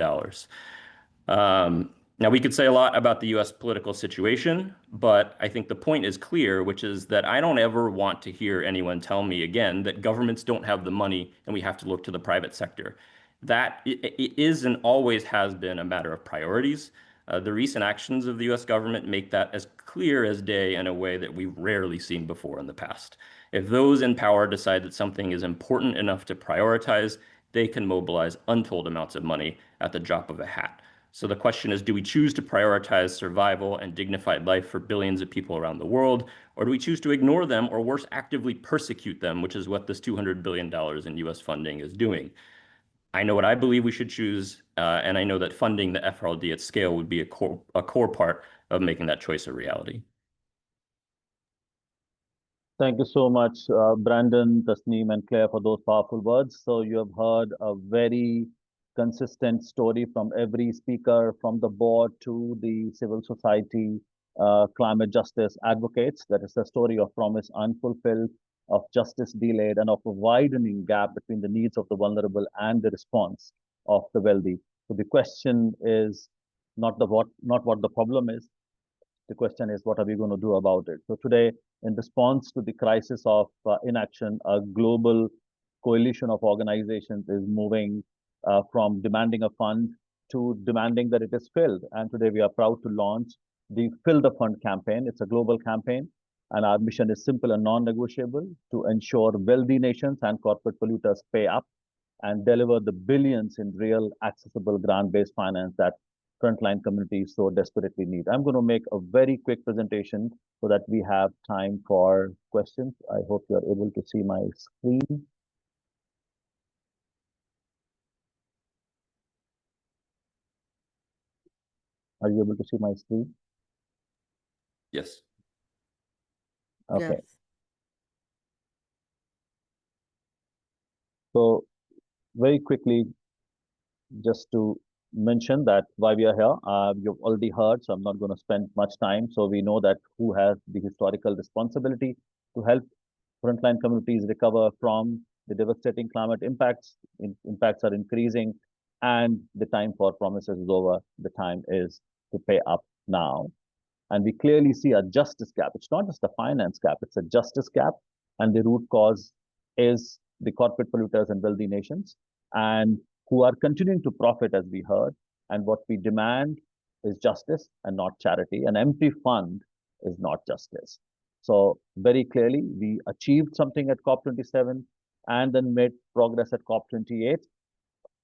Now, we could say a lot about the US political situation, but I think the point is clear, which is that I don't ever want to hear anyone tell me again that governments don't have the money and we have to look to the private sector. That it is and always has been a matter of priorities. The recent actions of the US government make that as clear as day in a way that we've rarely seen before in the past. If those in power decide that something is important enough to prioritize, they can mobilize untold amounts of money at the drop of a hat. So the question is, do we choose to prioritize survival and dignified life for billions of people around the world, or do we choose to ignore them or worse, actively persecute them, which is what this $200 billion in US funding is doing? I know what I believe we should choose, and I know that funding the FRLD at scale would be a core part of making that choice a reality. Thank you so much, Brandon, Tasneem, and Claire, for those powerful words. So you have heard a very consistent story from every speaker, from the board to the civil society, climate justice advocates. That is the story of promise unfulfilled, of justice delayed, and of a widening gap between the needs of the vulnerable and the response of the wealthy. So the question is not what the problem is. The question is, what are we going to do about it? So today, in response to the crisis of inaction, a global coalition of organizations is moving from demanding a fund to demanding that it is filled. And today we are proud to launch the Fill the Fund campaign. It's a global campaign, and our mission is simple and non-negotiable: to ensure wealthy nations and corporate polluters pay up and deliver the billions in real, accessible, grant-based finance that frontline communities so desperately need. I'm going to make a very quick presentation so that we have time for questions. I hope you're able to see my screen. Are you able to see my screen? Yes. Okay. Yes. So very quickly, just to mention that why we are here, you've already heard, so I'm not going to spend much time. So we know that who has the historical responsibility to help frontline communities recover from the devastating climate impacts. Impacts are increasing, and the time for promises is over. The time is to pay up now. And we clearly see a justice gap. It's not just a finance gap, it's a justice gap. And the root cause is the corporate polluters and wealthy nations, and who are continuing to profit, as we heard. And what we demand is justice and not charity. An empty fund is not justice. So very clearly, we achieved something at COP27 and then made progress at COP28.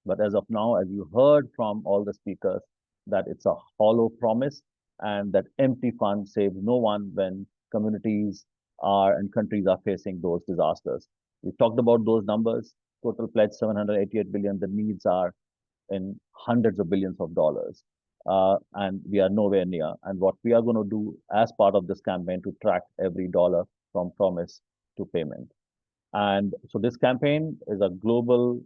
But as of now, as you heard from all the speakers, that it's a hollow promise, and that empty fund saves no one when communities are and countries are facing those disasters. We talked about those numbers. Total pledge 788 billion. The needs are in hundreds of billions of dollars, and we are nowhere near. And what we are going to do as part of this campaign to track every dollar from promise to payment. And so this campaign is a global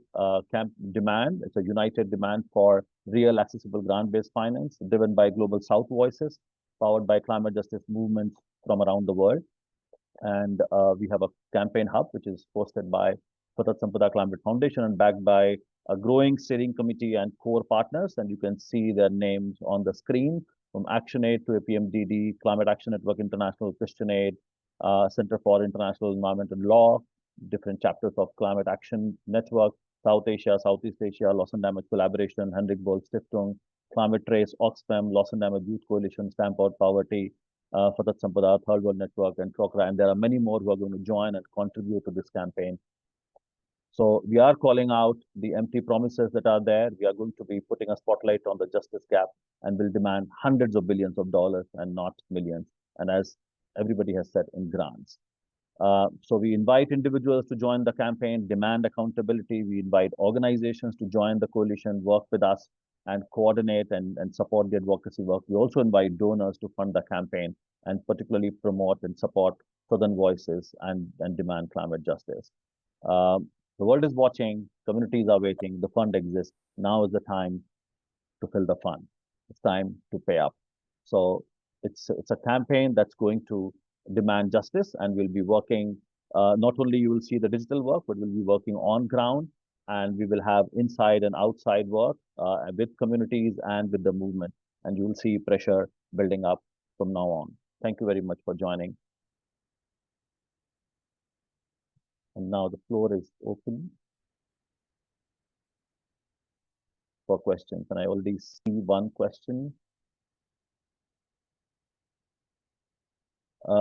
demand. It's a united demand for real accessible grant-based finance driven by Global South voices, powered by climate justice movements from around the world. And we have a campaign hub, which is hosted by Patat Sampada Climate Foundation and backed by a growing steering committee and core partners. And you can see their names on the screen, from ActionAid to APMDD, Climate Action Network International, Christian Aid, Center for International Environmental Law, different chapters of Climate Action Network, South Asia, Southeast Asia, Loss and Damage Collaboration, Henrik Boll Stiftung, Climate Trace, Oxfam, Loss and Damage Youth Coalition, Stamp Out Poverty, Patat Sampada, Third World Network, and Chokra. And there are many more who are going to join and contribute to this campaign. So we are calling out the empty promises that are there. We are going to be putting a spotlight on the justice gap and will demand hundreds of billions of dollars and not millions. And as everybody has said, in grants. So we invite individuals to join the campaign, demand accountability. We invite organizations to join the coalition, work with us and coordinate and support the advocacy work. We also invite donors to fund the campaign and particularly promote and support Southern voices and demand climate justice. The world is watching, communities are waiting, the fund exists. Now is the time to fill the fund. It's time to pay up. So it's a campaign that's going to demand justice, and we'll be working, not only you will see the digital work, but we'll be working on ground, and we will have inside and outside work with communities and with the movement. And you will see pressure building up from now on. Thank you very much for joining. And now the floor is open for questions. And I already see one question.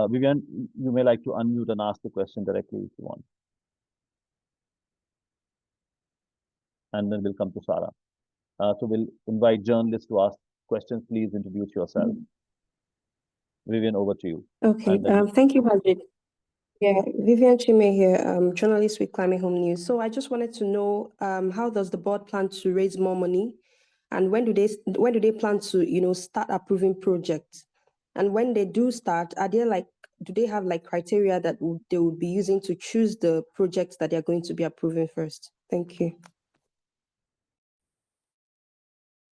Vivian, you may like to unmute and ask the question directly if you want. And then we'll come to Sarah. So we'll invite journalists to ask questions. Please introduce yourself. Vivian, over to you. Okay, thank you, Harjit. Yeah, Vivian Chime here, journalist with Climate Home News. So I just wanted to know, how does the board plan to raise more money, and when do they plan to start approving projects? And when they do start, are there do they have criteria that they would be using to choose the projects that they're going to be approving first? Thank you.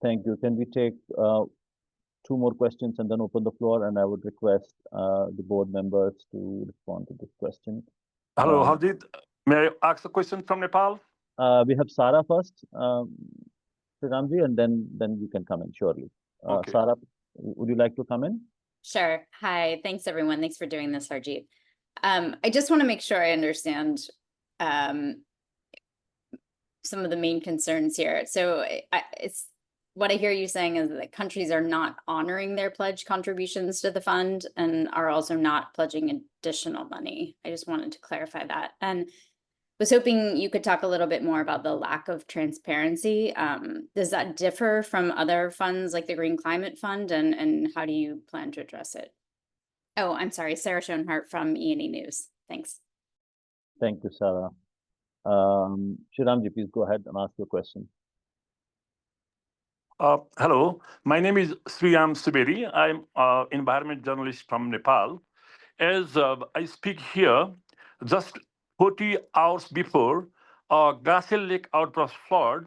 Thank you. Can we take 2 more questions and then open the floor? And I would request the board members to respond to this question. Hello, Harjit. May I ask a question from Nepal? We have Sarah first, Sriramji, and then you can come in, surely. Okay. Sarah, would you like to come in? Sure. Hi, thanks everyone. Thanks for doing this, Harjit. I just want to make sure I understand some of the main concerns here. So it's what I hear you saying is that countries are not honoring their pledge contributions to the fund and are also not pledging additional money. I just wanted to clarify that. And was hoping you could talk a little bit more about the lack of transparency. Does that differ from other funds like the Green Climate Fund, and how do you plan to address it? Oh, I'm sorry, Sarah Schoenhart from E&E News. Thanks. Thank you, Sarah. Sriramji, please go ahead and ask your question. Hello, my name is Sriram Suberi. I'm an environment journalist from Nepal. As I speak here, just 40 hours before, a glacial lake outburst flood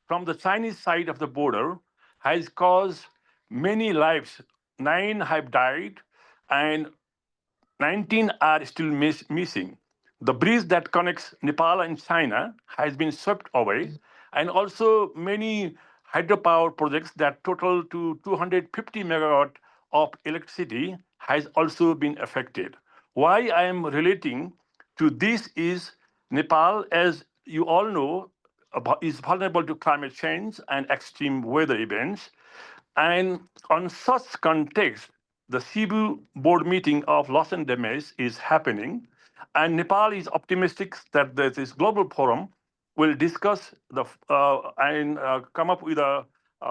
from the Chinese side of the border has caused many lives. 9 have died and 19 are still missing. The bridge that connects Nepal and China has been swept away, and also many hydropower projects that total to 250 megawatt of electricity has also been affected. Why I am relating to this is Nepal, as you all know, is vulnerable to climate change and extreme weather events. And on such context, the Cebu board meeting of loss and damage is happening. And Nepal is optimistic that this global forum will discuss and come up with a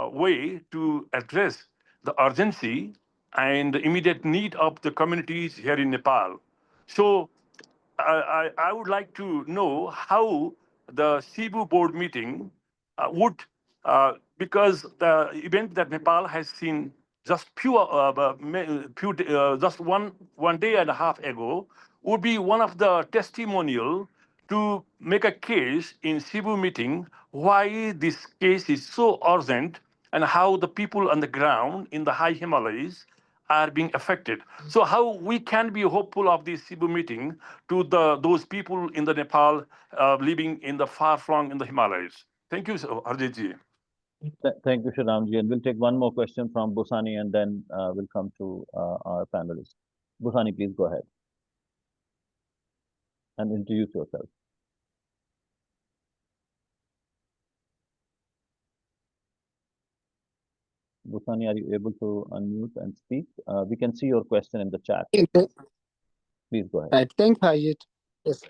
way to address the urgency and the immediate need of the communities here in Nepal. So I would like to know how the Cebu board meeting would, because the event that Nepal has seen just just one day and a half ago would be one of the testimonial to make a case in Cebu meeting why this case is so urgent and how the people on the ground in the high Himalayas are being affected. So how we can be hopeful of this Cebu meeting to those people in the Nepal living in the far-flung in the Himalayas. Thank you, Harjitji. Thank you, Shriramji. And we'll take one more question from Busani, and then we'll come to our panelists. Busani, please go ahead and introduce yourself. Busani, are you able to unmute and speak? We can see your question in the chat. Please go ahead. Right. Thank you, Harjit. Yes.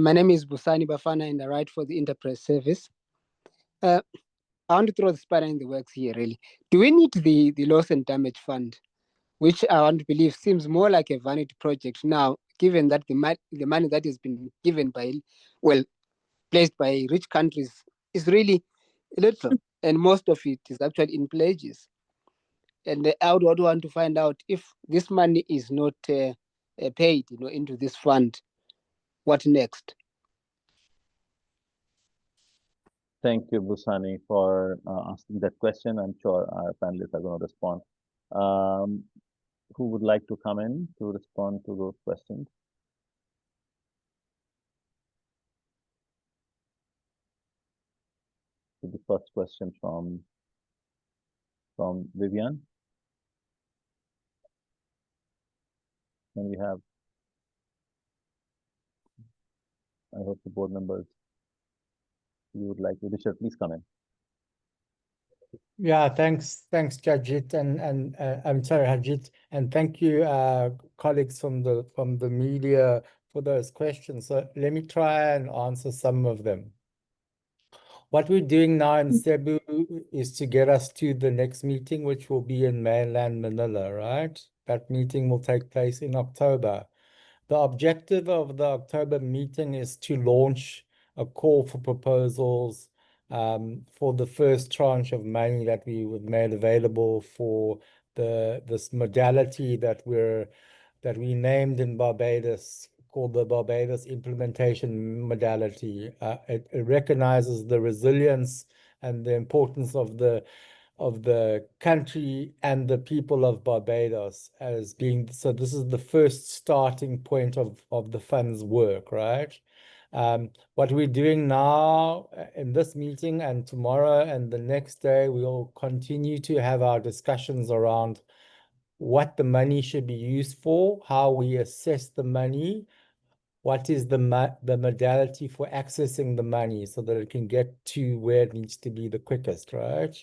My name is Busani Bafana, and I write for the Enterprise Service. I want to throw the spanner in the works here, really. Do we need the loss and damage fund, which I want to believe seems more like a vanity project now, given that the money that has been given placed by rich countries is really little, and most of it is actually in pledges. And I would want to find out if this money is not paid, into this fund, what next? Thank you, Busani, for asking that question. I'm sure our panelists are going to respond. Who would like to come in to respond to those questions? So the first question from Vivian. And we have, I hope the board members, you would like to, Richard, please come in. Yeah, thanks, Harjit, and I'm sorry, Harjit, and thank you, colleagues from the media for those questions. So let me try and answer some of them. What we're doing now in Cebu is to get us to the next meeting, which will be in mainland Manila, right? That meeting will take place in October. The objective of the October meeting is to launch a call for proposals for the first tranche of money that we would made available for this modality that we named in Barbados, called the Barbados Implementation Modality. It recognizes the resilience and the importance of the country and the people of Barbados as being, so this is the first starting point of the fund's work, right? What we're doing now in this meeting and tomorrow and the next day, we'll continue to have our discussions around what the money should be used for, how we assess the money, what is the modality for accessing the money so that it can get to where it needs to be the quickest, right?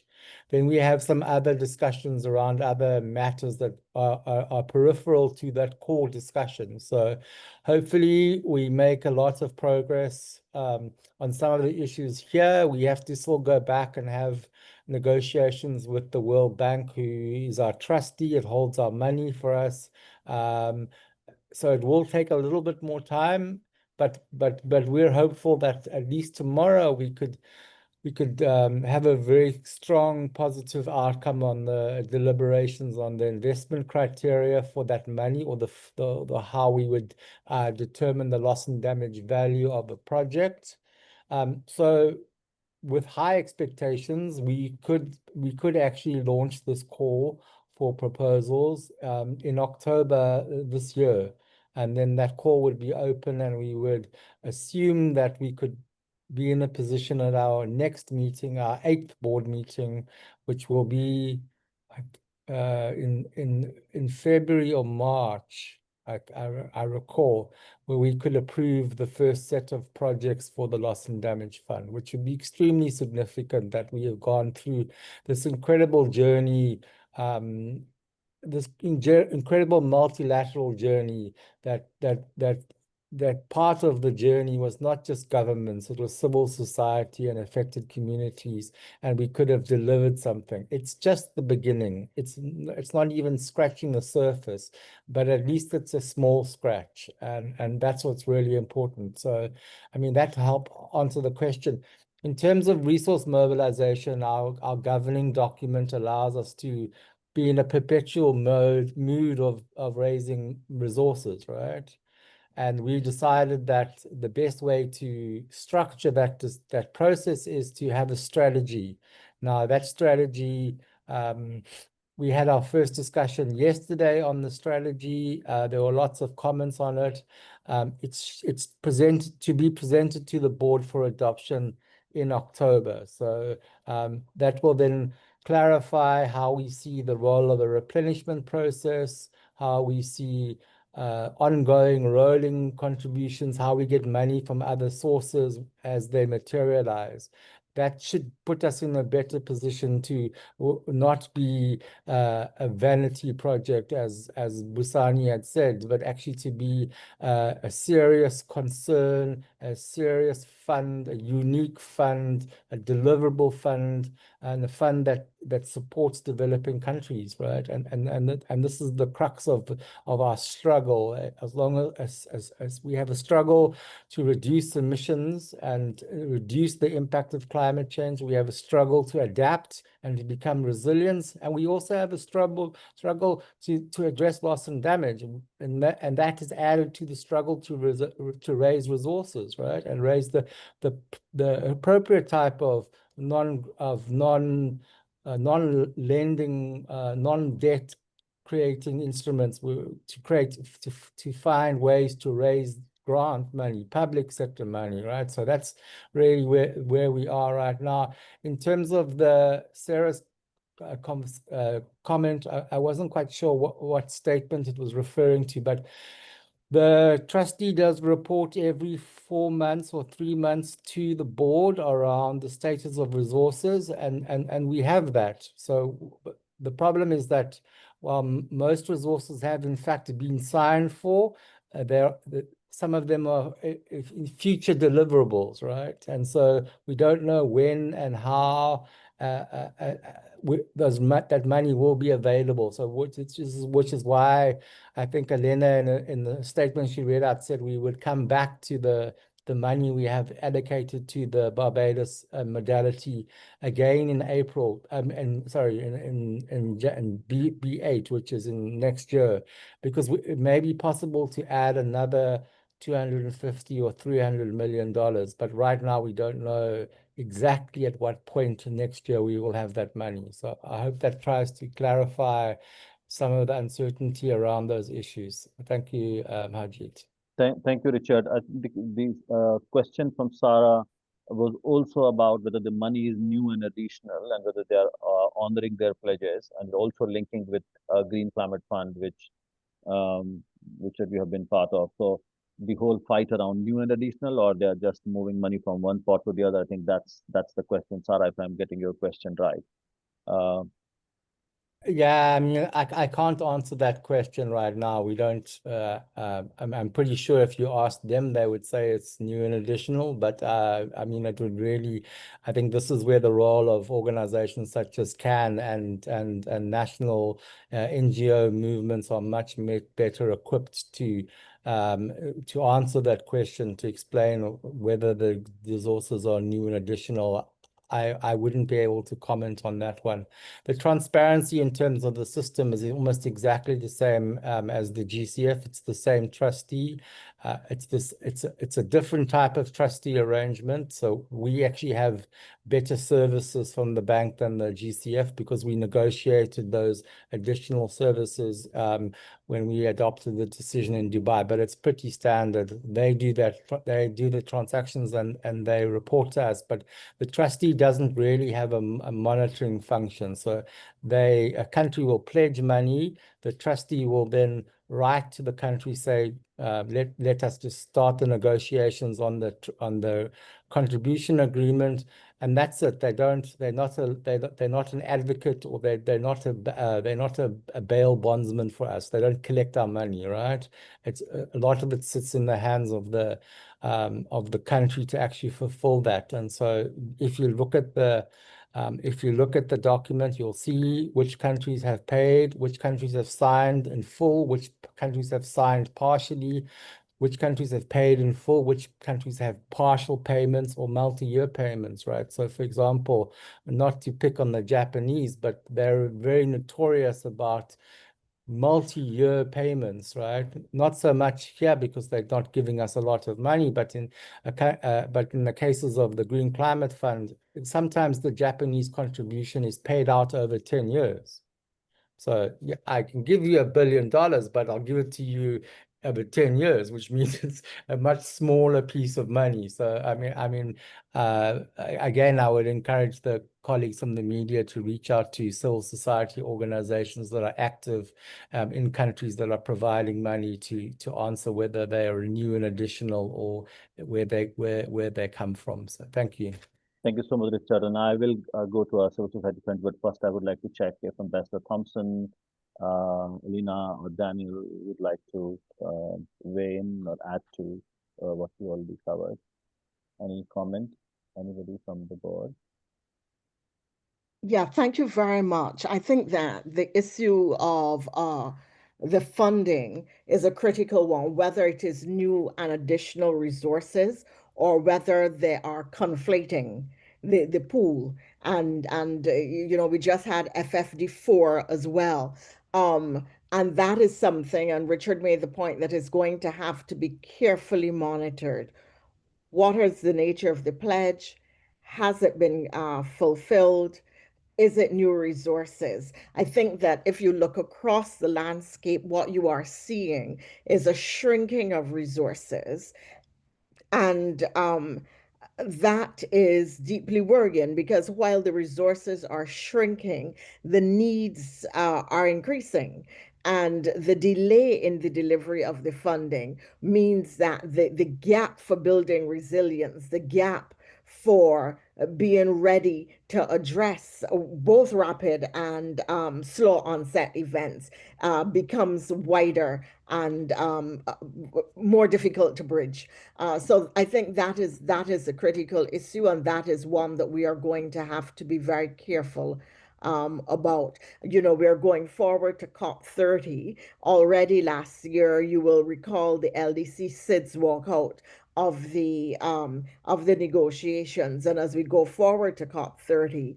Then we have some other discussions around other matters that are peripheral to that core discussion. So hopefully we make a lot of progress on some of the issues here. We have to still go back and have negotiations with the World Bank, who is our trustee. It holds our money for us. So it will take a little bit more time, but we're hopeful that at least tomorrow we could have a very strong positive outcome on the deliberations on the investment criteria for that money, or the how we would determine the loss and damage value of a project. So with high expectations, we could actually launch this call for proposals in October this year. And then that call would be open, and we would assume that we could be in a position at our next meeting, our 8th board meeting, which will be in February or March, I recall, where we could approve the first set of projects for the Loss and Damage Fund, which would be extremely significant that we have gone through this incredible journey, this incredible multilateral journey that part of the journey was not just governments, it was civil society and affected communities, and we could have delivered something. It's just the beginning. It's not even scratching the surface, but at least it's a small scratch, and that's what's really important. So, I mean, that help answer the question. In terms of resource mobilization, our governing document allows us to be in a perpetual mood of raising resources, right? And we decided that the best way to structure that process is to have a strategy Now, that strategy, we had our first discussion yesterday on the strategy. There were lots of comments on it. It's presented to the board for adoption in October. So that will then clarify how we see the role of the replenishment process, how we see ongoing rolling contributions, how we get money from other sources as they materialize. That should put us in a better position to not be a vanity project, as Busani had said, but actually to be a serious concern, a serious fund, a unique fund, a deliverable fund, and a fund that supports developing countries, right? And this is the crux of our struggle. As long as we have a struggle to reduce emissions and reduce the impact of climate change, we have a struggle to adapt and to become resilient, and we also have a struggle to address loss and damage, and that is added to the struggle to raise resources, right, and raise the appropriate type of non-lending, non-debt creating instruments to find ways to raise grant money, public sector money, right? So that's really where we are right now. In terms of Sarah's comment, I wasn't quite sure what statement it was referring to, but the trustee does report every 4 months or 3 months to the board around the status of resources, and we have that. So the problem is that while most resources have in fact been signed for, some of them are future deliverables, right? And so we don't know when and how that money will be available. So which is why I think Elena in the statement she read out said we would come back to the money we have allocated to the Barbados modality again in April, in B8, which is in next year, because it may be possible to add another $250 or $300 million, but right now we don't know exactly at what point next year we will have that money. So I hope that tries to clarify some of the uncertainty around those issues. Thank you, Harjeet. Thank you, Richard. I think the question from Sarah was also about whether the money is new and additional and whether they are honoring their pledges, and also linking with Green Climate Fund, which we have been part of. So the whole fight around new and additional, or they are just moving money from one pot to the other. I think that's the question, Sarah, if I'm getting your question right. Yeah, I mean, I can't answer that question right now. We don't. I'm pretty sure if you asked them, they would say it's new and additional. But I mean, it would really. I think this is where the role of organizations such as CAN and national NGO movements are much better equipped to answer that question, to explain whether the resources are new and additional. I wouldn't be able to comment on that one. The transparency in terms of the system is almost exactly the same as the GCF. It's the same trustee. It's a different type of trustee arrangement. So we actually have better services from the bank than the GCF because we negotiated those additional services when we adopted the decision in Dubai. But it's pretty standard. They do that. They do the transactions and they report to us. But the trustee doesn't really have a monitoring function. So a country will pledge money. The trustee will then write to the country, say, let us just start the negotiations on the contribution agreement, and that's it. They're not an advocate, or they're not a bail bondsman for us. They don't collect our money, right? It's a lot of it sits in the hands of the country to actually fulfill that. And so if you look at the document, you'll see which countries have paid, which countries have signed in full, which countries have signed partially, which countries have paid in full, which countries have partial payments or multi-year payments, right? So for example, not to pick on the Japanese, but they're very notorious about multi-year payments, right? Not so much here because they're not giving us a lot of money, but in the cases of the Green Climate Fund, sometimes the Japanese contribution is paid out over 10 years. So yeah, I can give you $1 billion, but I'll give it to you over 10 years, which means it's a much smaller piece of money. So again, I would encourage the colleagues from the media to reach out to civil society organizations that are active in countries that are providing money to answer whether they are new and additional or where they come from. So thank you. Thank you so much, Richard. And I will go to our civil society friends, but first I would like to check if Ambassador Thompson, Elena, or Daniel would like to weigh in or add to what we already covered. Any comment? Anybody from the board? Yeah, thank you very much. I think that the issue of the funding is a critical one, whether it is new and additional resources or whether they are conflating the pool. And you know, we just had FFD4 as well. And that is something, and Richard made the point, that is going to have to be carefully monitored. What is the nature of the pledge? Has it been fulfilled? Is it new resources? I think that if you look across the landscape, what you are seeing is a shrinking of resources. And that is deeply worrying, because while the resources are shrinking, the needs are increasing. And the delay in the delivery of the funding means that the gap for building resilience, the gap for being ready to address both rapid and slow onset events becomes wider and more difficult to bridge. So I think that is a critical issue, and that is one that we are going to have to be very careful about. You know, we're going forward to COP30. Already last year, you will recall the LDC SIDS walkout of the negotiations. And as we go forward to COP30,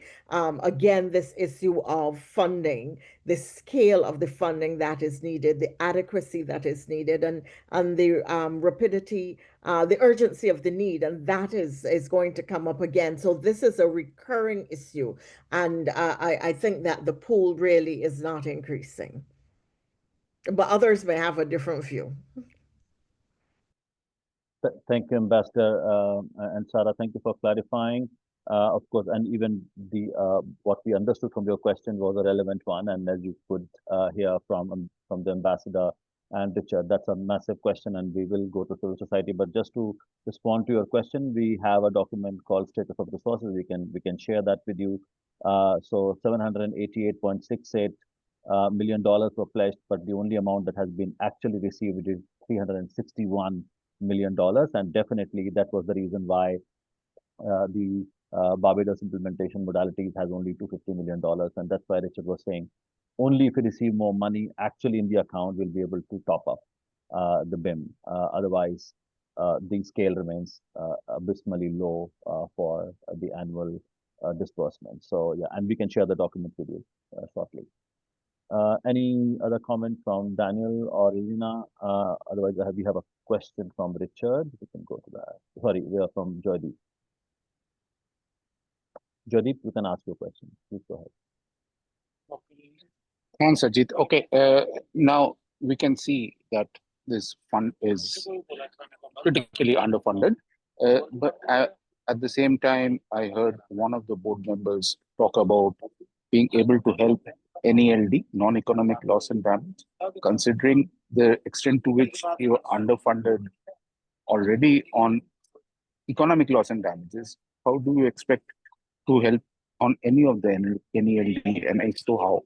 again, this issue of funding, the scale of the funding that is needed, the adequacy that is needed, and the rapidity, the urgency of the need, and that is going to come up again. So this is a recurring issue, and I think that the pool really is not increasing. But others may have a different view. Thank you, Ambassador and Sarah. Thank you for clarifying. Of course, and even the what we understood from your question was a relevant one, and as you could hear from the Ambassador and Richard, that's a massive question, and we will go to civil society. But just to respond to your question, we have a document called Status of Resources. We can share that with you. So $788.68 million were pledged, but the only amount that has been actually received is $361 million, and definitely that was the reason why the Barbados implementation modalities has only $250 million, and that's why Richard was saying only if we receive more money actually in the account we'll be able to top up the BIM. Otherwise, the scale remains abysmally low for the annual disbursement. So yeah, and we can share the document with you shortly. Any other comment from Daniel or Elena? Otherwise, we have a question from Richard. We can go to that. Sorry, we are from Joydeep. Joydeep, you can ask your question. Please go ahead. Thanks, Ajit. Okay, now we can see that this fund is critically underfunded, but at the same time, I heard one of the board members talk about being able to help NELD, non-economic loss and damage, considering the extent to which you are underfunded already on economic loss and damages. How do you expect to help on any of the NELD, and if so, how?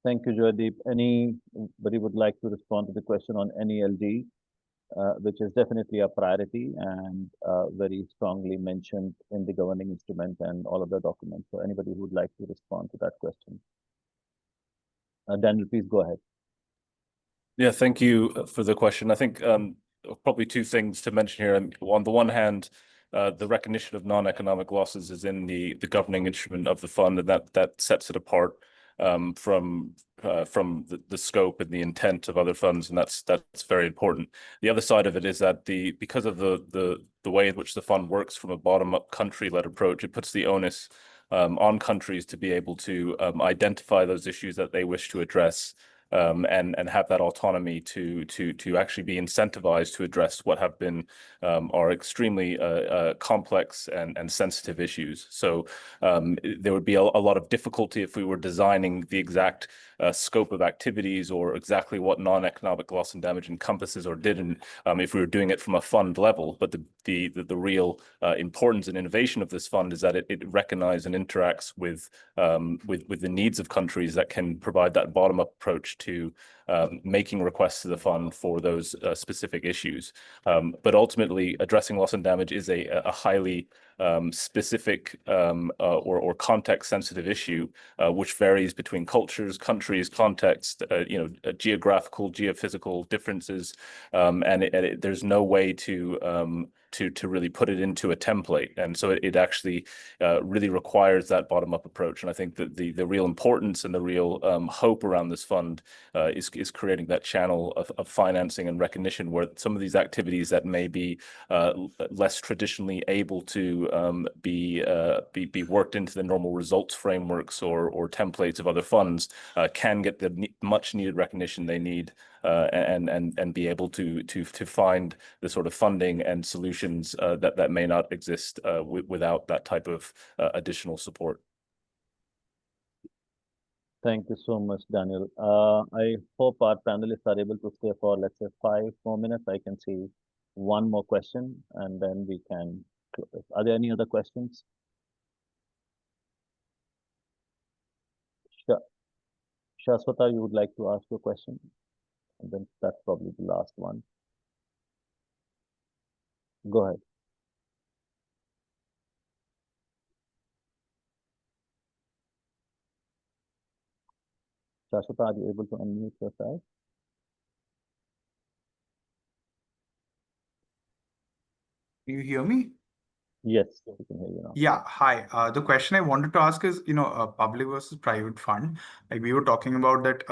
Thank you, Joydeep. Anybody would like to respond to the question on NELD? Which is definitely a priority and very strongly mentioned in the governing instrument and all of the documents. So anybody who would like to respond to that question? Daniel, please go ahead. Yeah, thank you for the question. I think probably two things to mention here. On the one hand, the recognition of non-economic losses is in the governing instrument of the fund, and that sets it apart from the scope and the intent of other funds, and that's very important. The other side of it is that because of the way in which the fund works from a bottom-up country-led approach, it puts the onus on countries to be able to identify those issues that they wish to address, and have that autonomy to actually be incentivized to address what have been are extremely complex and sensitive issues. So there would be a lot of difficulty if we were designing the exact scope of activities or exactly what non-economic loss and damage encompasses or didn't, if we were doing it from a fund level. But the real importance and innovation of this fund is that it recognizes and interacts with the needs of countries that can provide that bottom-up approach to making requests to the fund for those specific issues. But ultimately, addressing loss and damage is a highly specific or context-sensitive issue, which varies between cultures, countries, context, geographical, geophysical differences, and there's no way to really put it into a template. And so it actually really requires that bottom-up approach. And I think that the real importance and the real hope around this fund is creating that channel of financing and recognition, where some of these activities that may be less traditionally able to be worked into the normal results frameworks or templates of other funds can get the much needed recognition they need, and be able to find the sort of funding and solutions that may not exist without that type of additional support. Thank you so much, Daniel. I hope our panelists are able to stay for, let's say, 5 more minutes. I can see one more question, and then we can close. Are there any other questions? Shaswata, you would like to ask your question? And then that's probably the last one. Go ahead. Shaswata, are you able to unmute yourself? Can you hear me? Yes, we can hear you now. Yeah, hi. The question I wanted to ask is, public versus private fund. Like we were talking about that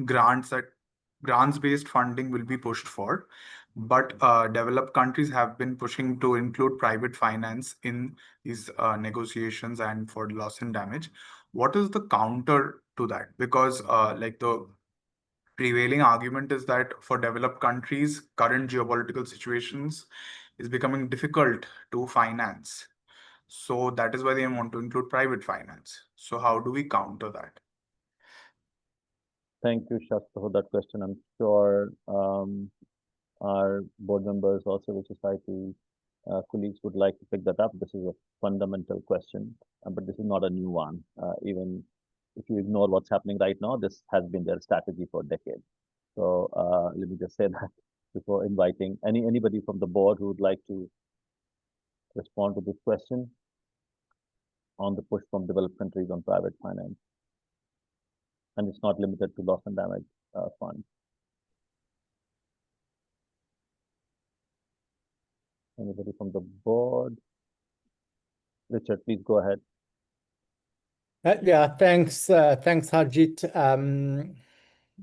grants-based funding will be pushed for, but developed countries have been pushing to include private finance in these negotiations and for loss and damage. What is the counter to that? Because like the prevailing argument is that for developed countries, current geopolitical situations is becoming difficult to finance. So that is why they want to include private finance. So how do we counter that? Thank you, Shaswata, for that question. I'm sure our board members, or civil society colleagues would like to pick that up. This is a fundamental question, but this is not a new one. Even if you ignore what's happening right now, this has been their strategy for decades. So let me just say that before inviting anybody from the board who would like to respond to this question on the push from developed countries on private finance. And it's not limited to loss and damage funds. Anybody from the board? Richard, please go ahead. Yeah, thanks, Harjeet.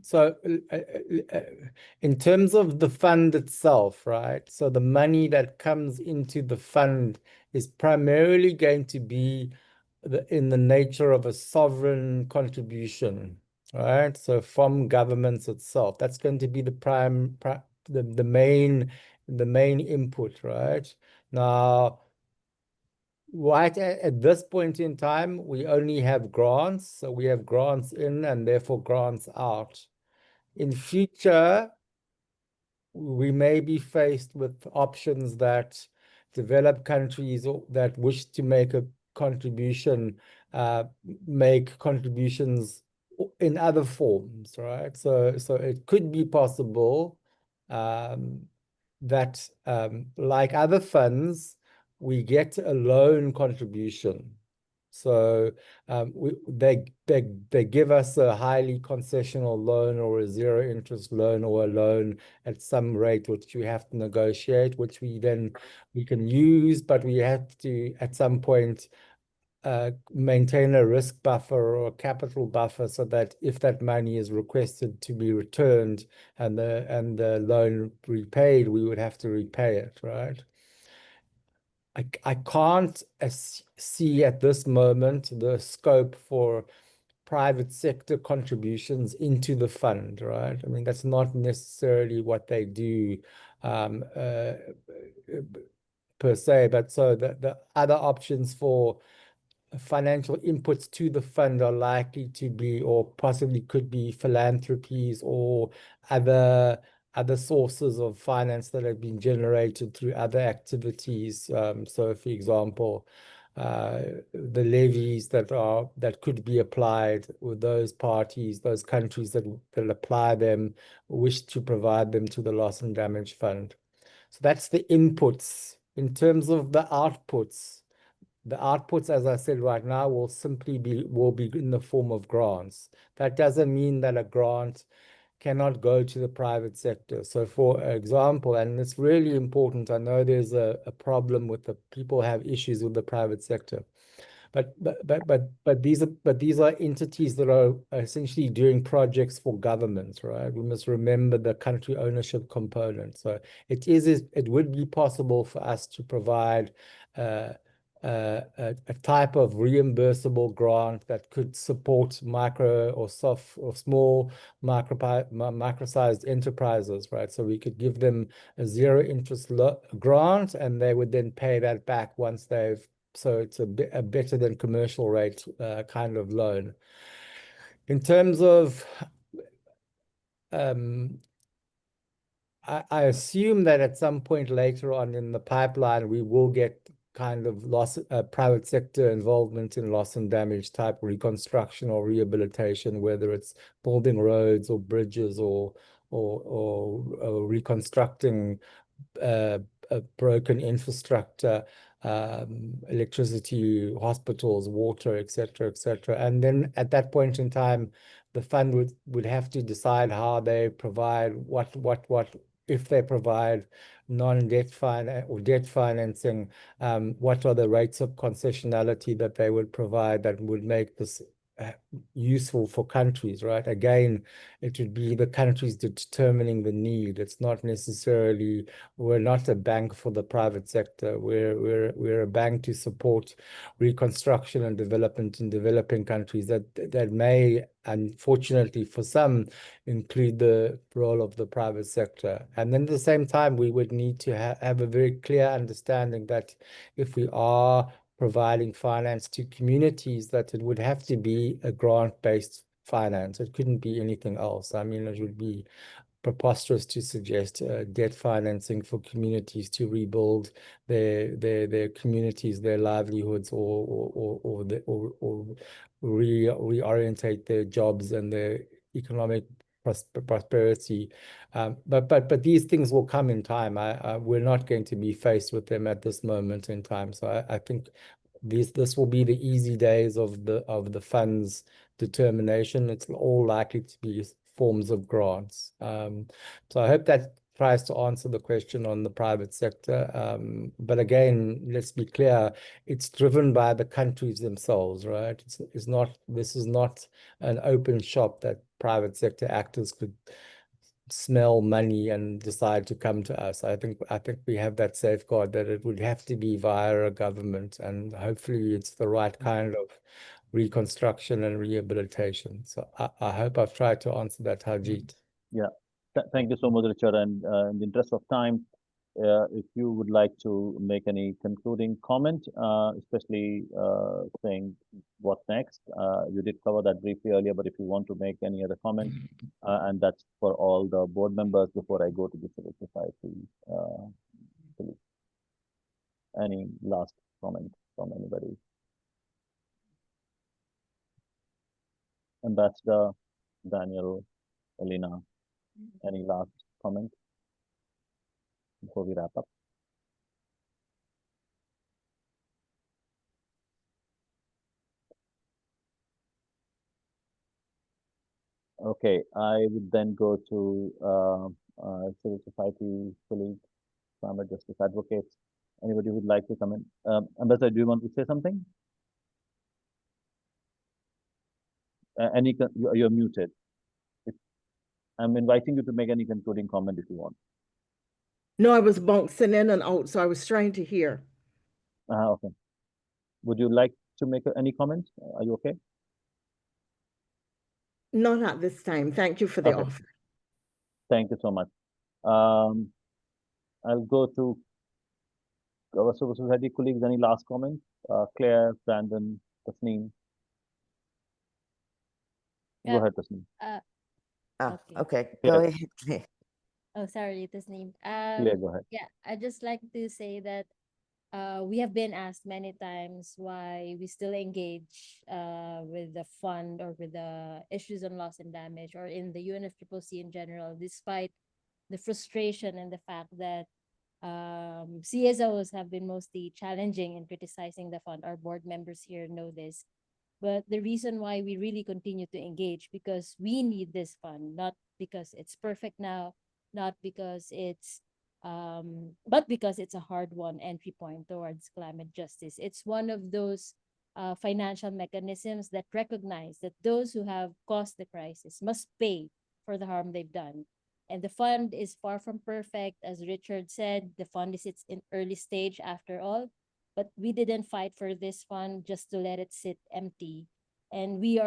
So in terms of the fund itself, right? So the money that comes into the fund is primarily going to be in the nature of a sovereign contribution, right? So from governments itself, that's going to be the main input, right? Now, right at this point in time, we only have grants. So we have grants in and therefore grants out. In future, we may be faced with options that developed countries that wish to make a contribution, make contributions in other forms, right? So it could be possible that, like other funds, we get a loan contribution. So they give us a highly concessional loan or a zero interest loan or a loan at some rate which we have to negotiate, which we can use, but we have to at some point maintain a risk buffer or a capital buffer so that if that money is requested to be returned and the loan repaid, we would have to repay it, right? I can't see at this moment the scope for private sector contributions into the fund, right? I mean, that's not necessarily what they do per se, but so the other options for financial inputs to the fund are likely to be, or possibly could be, philanthropies or other sources of finance that have been generated through other activities. So, for example, the levies that could be applied with those parties, those countries that apply them, wish to provide them to the loss and damage fund. So that's the inputs. In terms of the outputs, as I said right now, will be in the form of grants. That doesn't mean that a grant cannot go to the private sector. So for example, and it's really important, I know there's a problem with people have issues with the private sector, but these are entities that are essentially doing projects for governments, right? We must remember the country ownership component. So it would be possible for us to provide a type of reimbursable grant that could support micro or small micro-sized enterprises, right? So we could give them a zero interest grant, and they would then pay that back once so it's a better than commercial rate kind of loan. In terms of, I assume that at some point later on in the pipeline, we will get kind of private sector involvement in loss and damage type reconstruction or rehabilitation, whether it's building roads or bridges or reconstructing broken infrastructure, electricity, hospitals, water, etc., etc. And then at that point in time, the fund would have to decide how they provide what if they provide non-debt finance or debt financing, what are the rates of concessionality that they would provide that would make this useful for countries, right? Again, it would be the countries determining the need. It's not necessarily, we're not a bank for the private sector. We're a bank to support reconstruction and development in developing countries that may, unfortunately for some, include the role of the private sector. And then at the same time, we would need to have a very clear understanding that if we are providing finance to communities, that it would have to be a grant-based finance. It couldn't be anything else. I mean, it would be preposterous to suggest debt financing for communities to rebuild their communities, their livelihoods, or reorientate their jobs and their economic prosperity. But these things will come in time. We're not going to be faced with them at this moment in time. So I think this will be the easy days of the fund's determination. It's all likely to be forms of grants. So I hope that tries to answer the question on the private sector. But again, let's be clear, it's driven by the countries themselves, right? This is not an open shop that private sector actors could smell money and decide to come to us. I think we have that safeguard that it would have to be via a government, and hopefully it's the right kind of reconstruction and rehabilitation. So I hope I've tried to answer that, Harjeet. Yeah, thank you so much, Richard. And in the interest of time, if you would like to make any concluding comment, especially saying what next, you did cover that briefly earlier, but if you want to make any other comment, and that's for all the board members before I go to the civil society. Any last comment from anybody? Ambassador Daniel, Elena, any last comment before we wrap up? Okay, I would then go to civil society colleagues, climate justice advocates. Anybody who would like to come in? Ambassador, do you want to say something? You're muted. I'm inviting you to make any concluding comment if you want. No, I was bouncing in and out, so I was trying to hear. Okay. Would you like to make any comment? Are you okay? Not at this time. Thank you for the offer. Thank you so much. I'll go to our civil society colleagues. Any last comments? Claire, Brandon, Tasneem. Go ahead, Tasneem. Okay, go ahead, Claire. Oh, sorry, Tasneem. Claire, go ahead. Yeah, I'd just like to say that we have been asked many times why we still engage with the fund or with the issues on loss and damage or in the UNFCCC in general, despite the frustration and the fact that CSOs have been mostly challenging and criticizing the fund. Our board members here know this. But the reason why we really continue to engage, because we need this fund, not because it's perfect now, not because it's but because it's a hard-won entry point towards climate justice. It's one of those financial mechanisms that recognize that those who have caused the crisis must pay for the harm they've done. And the fund is far from perfect. As Richard said, the fund is in early stage after all, but we didn't fight for this fund just to let it sit empty. And we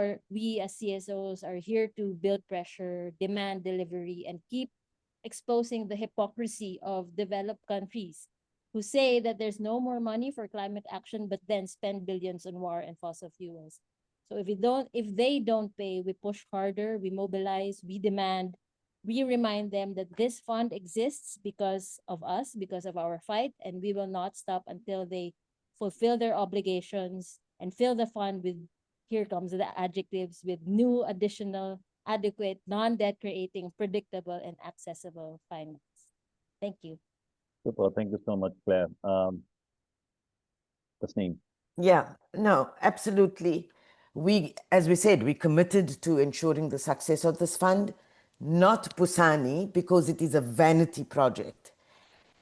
as CSOs are here to build pressure, demand delivery, and keep exposing the hypocrisy of developed countries who say that there's no more money for climate action, but then spend billions on war and fossil fuels. So if they don't pay, we push harder, we mobilize, we demand, we remind them that this fund exists because of us, because of our fight, and we will not stop until they fulfill their obligations and fill the fund with, here comes the adjectives, with new, additional, adequate, non-debt creating, predictable, and accessible finance. Thank you. Super. Thank you so much, Claire. Tasneem. Yeah, no, absolutely. As we said, we committed to ensuring the success of this fund, not Pusani, because it is a vanity project.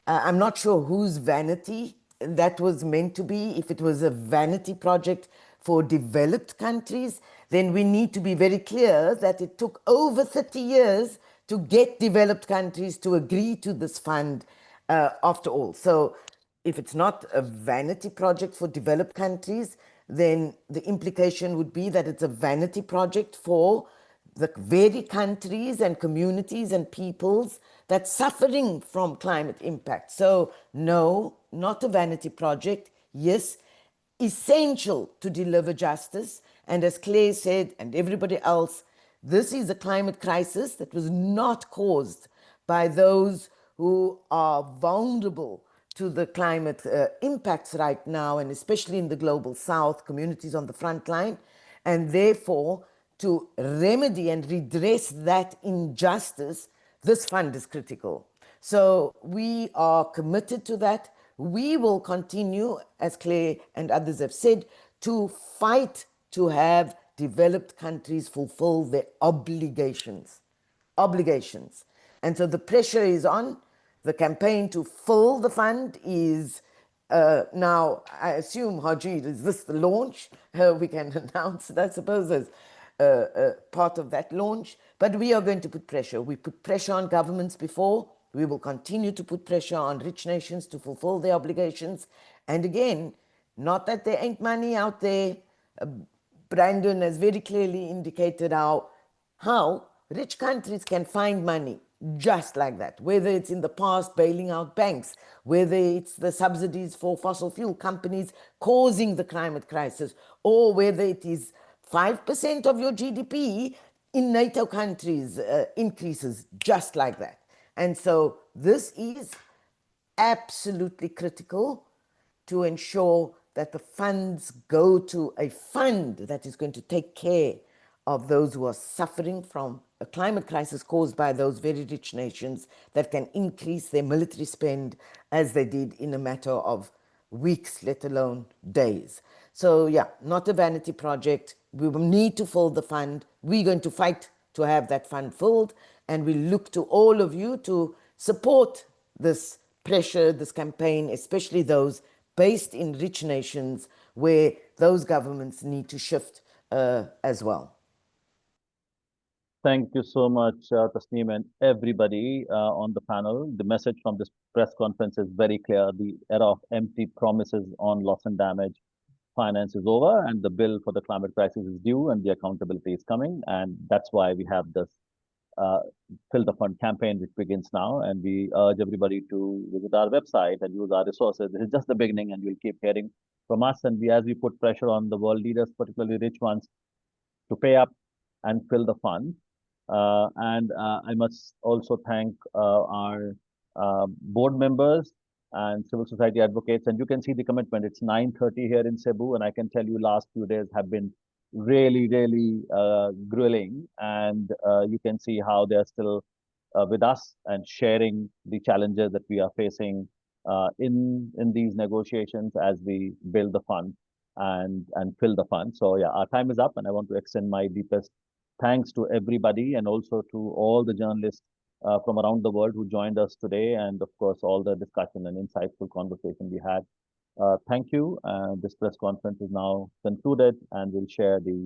I'm not sure whose vanity that was meant to be. If it was a vanity project for developed countries, then we need to be very clear that it took over 30 years to get developed countries to agree to this fund after all. So if it's not a vanity project for developed countries, then the implication would be that it's a vanity project for the very countries and communities and peoples that's suffering from climate impact. So no, not a vanity project. Yes, essential to deliver justice. And as Claire said, and everybody else, this is a climate crisis that was not caused by those who are vulnerable to the climate impacts right now, and especially in the global south, communities on the front line. And therefore, to remedy and redress that injustice, this fund is critical. So we are committed to that. We will continue, as Claire and others have said, to fight to have developed countries fulfill their obligations. And so the pressure is on. The campaign to fill the fund is now, I assume, Haji, is this the launch? We can announce it, I suppose, as part of that launch. But we are going to put pressure. We put pressure on governments before. We will continue to put pressure on rich nations to fulfill their obligations. And again, not that there ain't money out there. Brandon has very clearly indicated how rich countries can find money just like that, whether it's in the past bailing out banks, whether it's the subsidies for fossil fuel companies causing the climate crisis, or whether it is 5% of your GDP in NATO countries increases just like that. And so this is absolutely critical to ensure that the funds go to a fund that is going to take care of those who are suffering from a climate crisis caused by those very rich nations that can increase their military spend as they did in a matter of weeks, let alone days. So yeah, not a vanity project. We will need to fill the fund. We're going to fight to have that fund filled. And we look to all of you to support this pressure, this campaign, especially those based in rich nations where those governments need to shift as well. Thank you so much, Tasneem, and everybody on the panel. The message from this press conference is very clear. The era of empty promises on loss and damage finance is over, and the bill for the climate crisis is due, and the accountability is coming. And that's why we have this Fill the Fund campaign, which begins now. And we urge everybody to visit our website and use our resources. This is just the beginning, and you'll keep hearing from us. And as we put pressure on the world leaders, particularly rich ones, to pay up and fill the fund. I must also thank our board members and civil society advocates. And you can see the commitment. It's 9:30 here in Cebu, and I can tell you last few days have been really, really grilling. And you can see how they're still with us and sharing the challenges that we are facing in these negotiations as we build the fund and fill the fund. So yeah, our time is up, and I want to extend my deepest thanks to everybody, and also to all the journalists from around the world who joined us today, and of course all the discussion and insightful conversation we had. Thank you. This press conference is now concluded, and we'll share the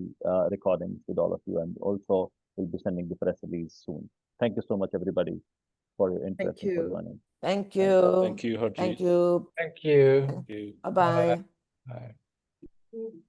recordings with all of you, and also we'll be sending the press release soon. Thank you so much, everybody, for your interest and for joining. Thank you. Thank you, Harjeet. Thank you. Thank you. Thank you. Bye-bye. Bye.